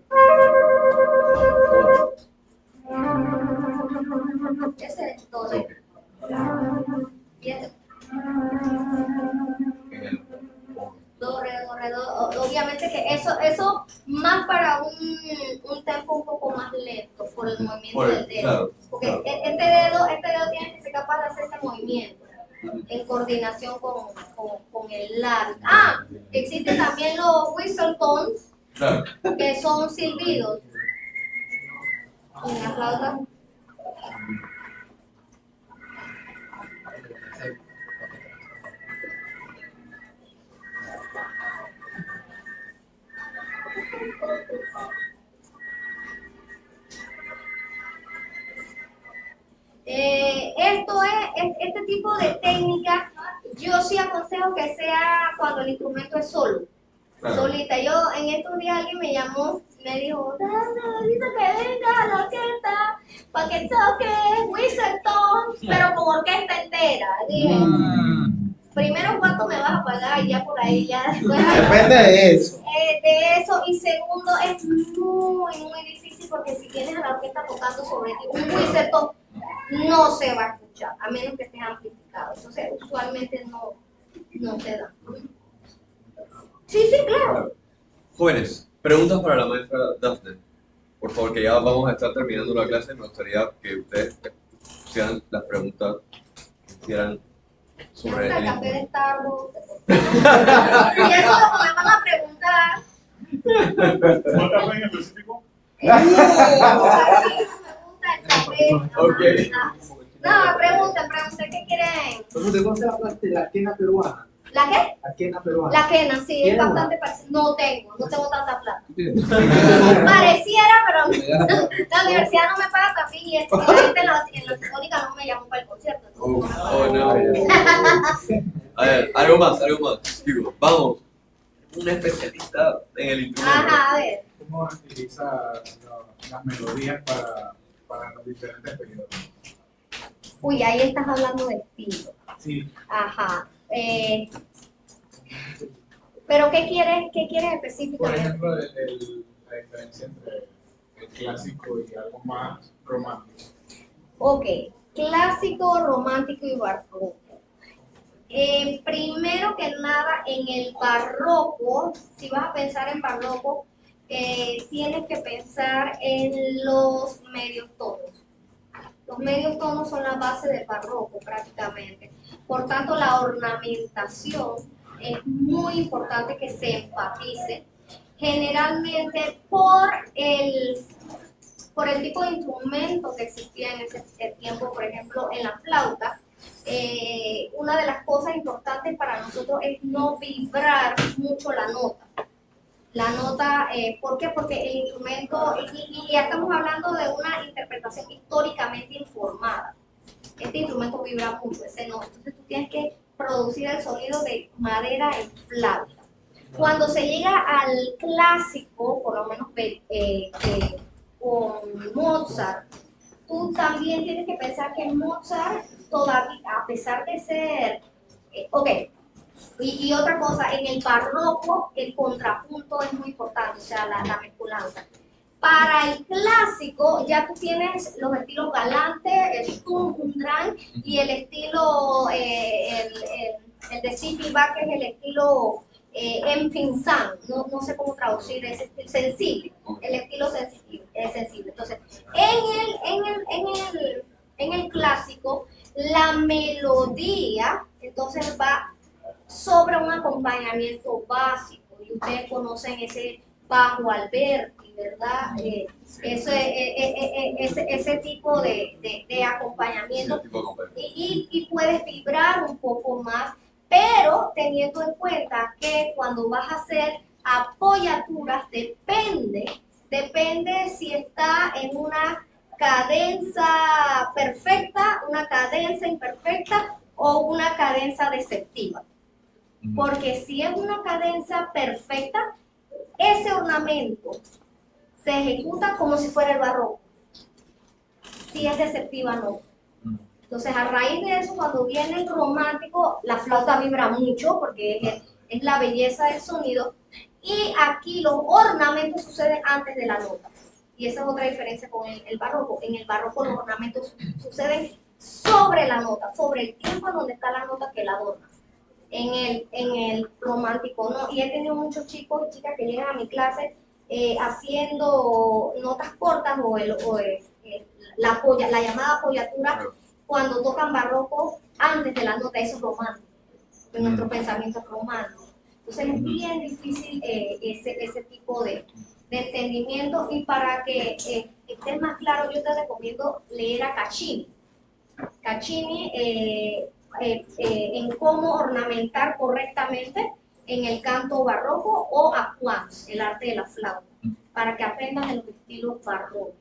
Ese es do re. Okay. Y este. En el Do, re, do. Obviamente que eso más para un tempo un poco más lento por el movimiento del dedo. Claro, Porque claro. este dedo tiene que ser capaz de hacer este movimiento en coordinación con el lápiz. Existen también los whistle tones, Claro. que son silbidos. En la flauta. Este tipo de técnica, yo sí aconsejo que sea cuando el instrumento es solo, Claro. solita. Yo en estos días alguien me llamó, me dijo, necesito que venga a la orquesta para que toque whistle tones, pero con orquesta entera. Dije, primero, ¿cuánto me vas a pagar? Y ya por ahí, ya después. Depende de eso. De eso, y segundo, es muy difícil porque si tienes a la orquesta tocando sobre ti, un whistle tone no se va a escuchar, a menos que esté amplificado. Entonces, usualmente no se da. Sí, claro. Jóvenes, preguntas para la maestra Daphne. por favor, que ya vamos a estar terminando la clase, me gustaría que ustedes sean las preguntas que quieran sobre el el café de instrumento. Starbucks. Y eso es lo que me van a preguntar. ¿Cuál café en específico? Me gusta el café. Ok. No, pregunten, ¿qué quieren? ¿Cómo se llama la quena peruana? ¿La qué? La quena peruana. La quena, sí, es ¿Tienes bastante parecida. No tengo tanta plata. Pareciera, pero la universidad no me paga café y la gente en la Católica no me llamó para el concierto. Entonces Oh, no. A ver, algo más. Digo, vamos. Un especialista en el instrumento. Ajá, a ver. ¿Cómo utiliza las melodías para los diferentes periodos? Uy, ahí estás hablando de estilo. Sí, Ajá. Pero ¿qué quieres por específicamente? ejemplo, la diferencia entre el clásico y algo más romántico. Ok, clásico, romántico y barroco. Primero que nada, en el barroco, si vas a pensar en barroco, tienes que pensar en los medios tonos. Los medios tonos son la base del barroco prácticamente. Por tanto, la ornamentación es muy importante que se enfatice, generalmente por el tipo de instrumento que existía en ese tiempo, por ejemplo, en la flauta. Una de las cosas importantes para nosotros es no vibrar mucho la nota. La nota, ¿por qué? Porque el instrumento, y ya estamos hablando de una interpretación históricamente informada. Este instrumento vibra mucho, ese no. Entonces tú tienes que producir el sonido de madera en flauta. Cuando se llega al clásico, por lo menos con Mozart, tú también tienes que pensar que Mozart todavía, a pesar de ser, ok, y otra cosa, en el barroco el contrapunto es muy importante, o sea, la mezcolanza. Para el clásico ya tú tienes los estilos galante, el Sturm und Drang y el estilo, el de Sipi Bach, que es el estilo empinzán, no sé cómo traducir ese sensible, el estilo sensible. Entonces, en el clásico, la melodía entonces va sobre un acompañamiento básico, y ustedes conocen ese bajo Alberti, ¿verdad? Ese tipo de acompañamiento, y puedes vibrar un poco más, pero teniendo en cuenta que cuando vas a hacer apoyaturas depende si está en una cadenza perfecta, una cadenza imperfecta o una cadenza deceptiva. Porque si es una cadenza perfecta, ese ornamento se ejecuta como si fuera el barroco. Si es deceptiva, no. Entonces, a raíz de eso, cuando viene el romántico, la flauta vibra mucho porque es la belleza del sonido. Y aquí los ornamentos suceden antes de la nota. Y esa es otra diferencia con el barroco. En el barroco los ornamentos suceden sobre la nota, sobre el tiempo en donde está la nota que la adorna. En el romántico, ¿no? Y he tenido muchos chicos y chicas que llegan a mi clase haciendo notas cortas la llamada apoyatura cuando tocan barroco antes de la nota, eso es romántico, en nuestro pensamiento es romántico. Entonces es bien difícil ese tipo de entendimiento, y para que estés más claro, yo te recomiendo leer a Caccini. Caccini en cómo ornamentar correctamente en el canto barroco, o a Quans, el arte de la flauta, para que aprendas de los estilos barrocos.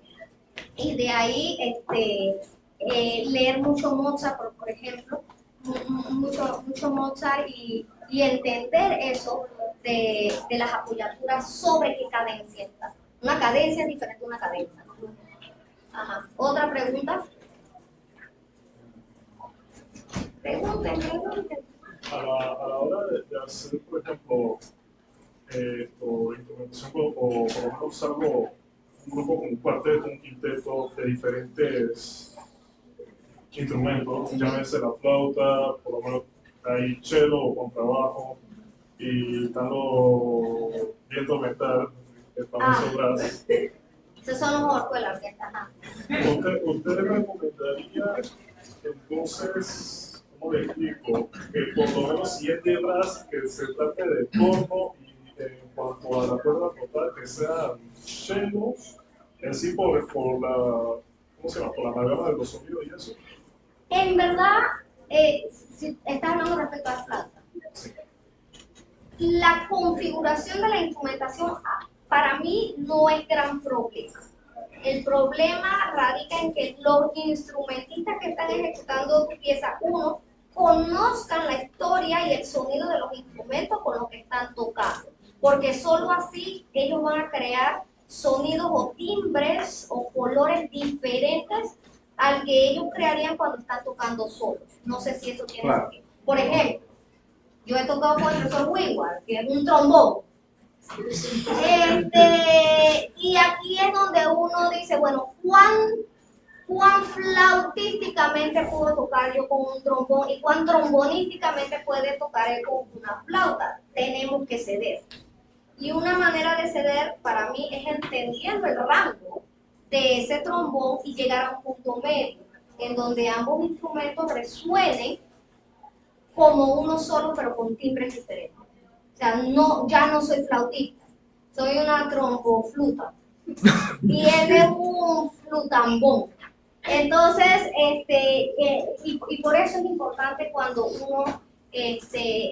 Y de ahí leer mucho Mozart, por ejemplo, mucho Mozart, y entender eso de las apoyaturas sobre qué cadencia está. Una cadencia es diferente a una cadencia, ¿no? Ajá. ¿Otra pregunta? Pregunten. A la hora de hacer, por ejemplo, instrumentación, o por lo menos algo, un grupo con un cuarteto, un quinteto de diferentes instrumentos, llámese la flauta, por lo menos hay cello o contrabajo, y están los vientos metal, el famoso brass. Esos son los ojos de la orquesta. Ajá. ¿Usted recomendaría entonces, ¿cómo le explico? Que por lo menos si es de brass, que se trate de torno y en cuanto a la cuerda total, que sean cellos, en sí por la, ¿cómo se llama? Por la amalgama de los sonidos y eso. En verdad, si estás hablando respecto a la flauta, la configuración de la instrumentación para mí no es gran problema. El problema radica en que los instrumentistas que están ejecutando tu pieza, uno, conozcan la historia y el sonido de los instrumentos con los que están tocando, porque solo así ellos van a crear sonidos o timbres o colores diferentes al que ellos crearían cuando están tocando solos. No sé si eso tiene sentido. Por ejemplo, yo he tocado con el profesor Wingward, que es un trombón. Y aquí es donde uno dice, bueno, ¿cuán flautísticamente puedo tocar yo con un trombón y cuán trombonísticamente puede tocar él con una flauta? Tenemos que ceder. Y una manera de ceder para mí es entendiendo el rango de ese trombón y llegar a un punto medio, en donde ambos instrumentos resuenen como uno solo, pero con timbres diferentes. O sea, ya no soy flautista, soy una trombofluta. Y él es un flutambón. Entonces, y por eso es importante cuando uno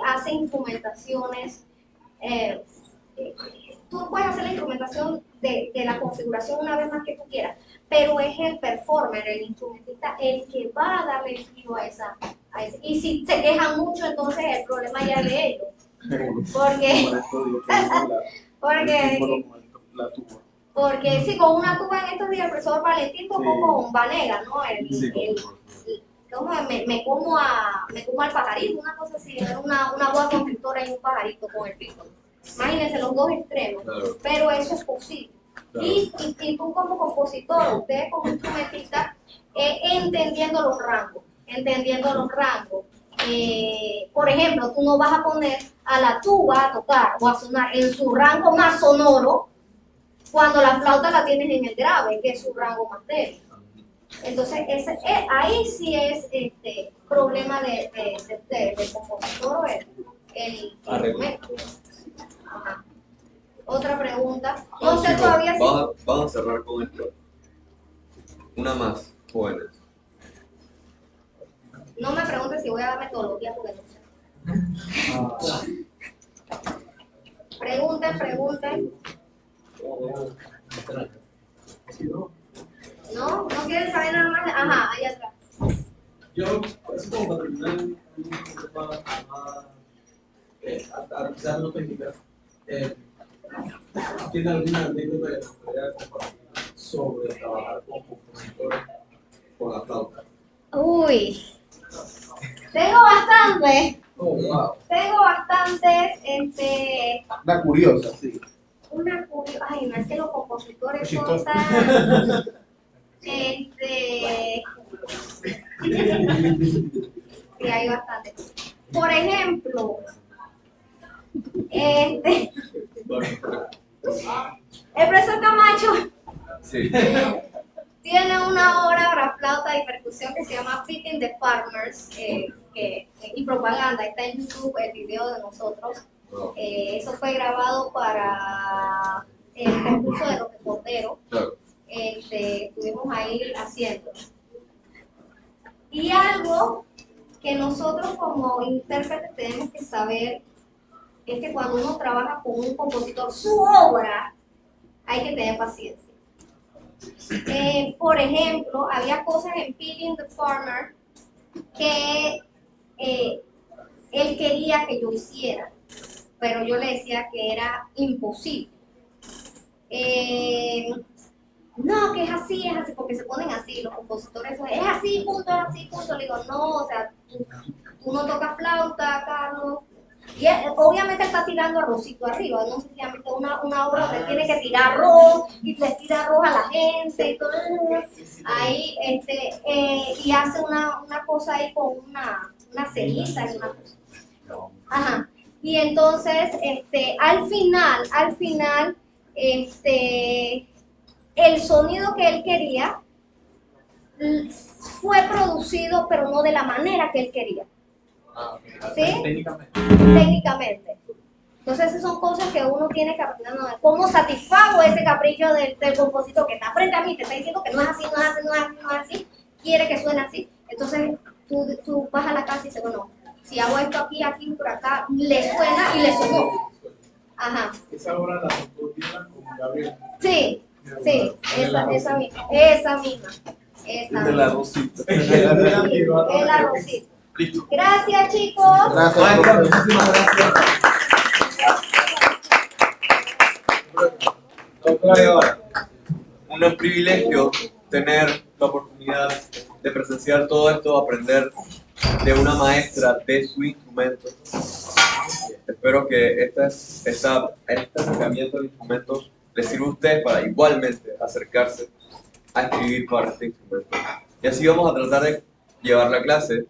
hace instrumentaciones, tú puedes hacer la instrumentación de la configuración una vez más que tú quieras, pero es el performer, el instrumentista, el que va a darle el giro a esa. Y si se quejan mucho, entonces el problema ya es de ellos. Porque sí, con una tuba en estos días el profesor Valentín tocó con Vanega, ¿no? Me como al pajarito, una cosa así, era una boa constrictora y un pajarito con el pico. Imagínense los dos extremos, claro. Pero eso es posible. Claro. Y tú como compositor, ustedes como instrumentistas, entendiendo los rangos. Por ejemplo, tú no vas a poner a la tuba a tocar o a sonar en su rango más sonoro cuando la flauta la tienes en el grave, que es su rango más débil. Entonces, ahí sí es problema del compositor o el instrumento. Ajá. Otra pregunta. No sé todavía si... Vamos a cerrar con esto. Una más, jóvenes. No me preguntes si voy a dar metodología porque no sé. Pregunten. ¿No quieren saber nada más? Ajá, ahí atrás. Yo, así como para terminar un tema más, quizás no técnica, ¿tiene alguna anécdota que nos podría compartir sobre trabajar con compositores con la flauta? Uy, tengo bastantes. Oh, wow. Tengo bastantes, Una curiosa, sí. Ay, no es que los compositores son tan... Sí, hay bastantes. Por ejemplo, el profesor Camacho tiene una obra para flauta y percusión que se llama Feeding the Farmers y propaganda. Está en YouTube el video de nosotros. Eso fue grabado para el concurso de los reporteros. Estuvimos ahí haciendo. Y algo que nosotros como intérpretes tenemos que saber es que cuando uno trabaja con un compositor, su obra, hay que tener paciencia. Por ejemplo, había cosas en Feeding the Farmer que él quería que yo hiciera, pero yo le decía que era imposible. No, que es así, porque se ponen así, los compositores, es así, punto, le digo, no, o sea, tú no tocas flauta, Carlos, y obviamente él está tirando arrocito arriba, no sencillamente una obra donde tiene que tirar arroz, y le tira arroz a la gente, y todo eso, ahí, y hace una cosa ahí con una ceniza y una cosa. Ajá, y entonces, al final, el sonido que él quería fue producido, pero no de la manera que él quería. ¿Sí? Técnicamente. Entonces esas son cosas que uno tiene que aprender, ¿no? ¿Cómo satisfago ese capricho del compositor que está frente a mí, te está diciendo que no es así, no es así, no es así, no es así, quiere que suene así? Entonces tú vas a la casa y dices, bueno, si hago esto aquí, aquí, por acá, le suena y le sonó. Ajá. Esa obra la tocó Dylan con Gabriel. Sí, esa misma. Esa De la Rosita. el arrocito. Listo. Gracias, chicos. Maestra, muchísimas gracias. Un privilegio tener la oportunidad de presenciar todo esto, aprender de una maestra de su instrumento. Espero que este acercamiento al instrumento les sirva a ustedes para igualmente acercarse a escribir para este instrumento. Y así vamos a tratar de llevar la clase.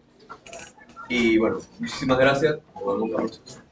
Y bueno, muchísimas gracias. Nos vemos la próxima.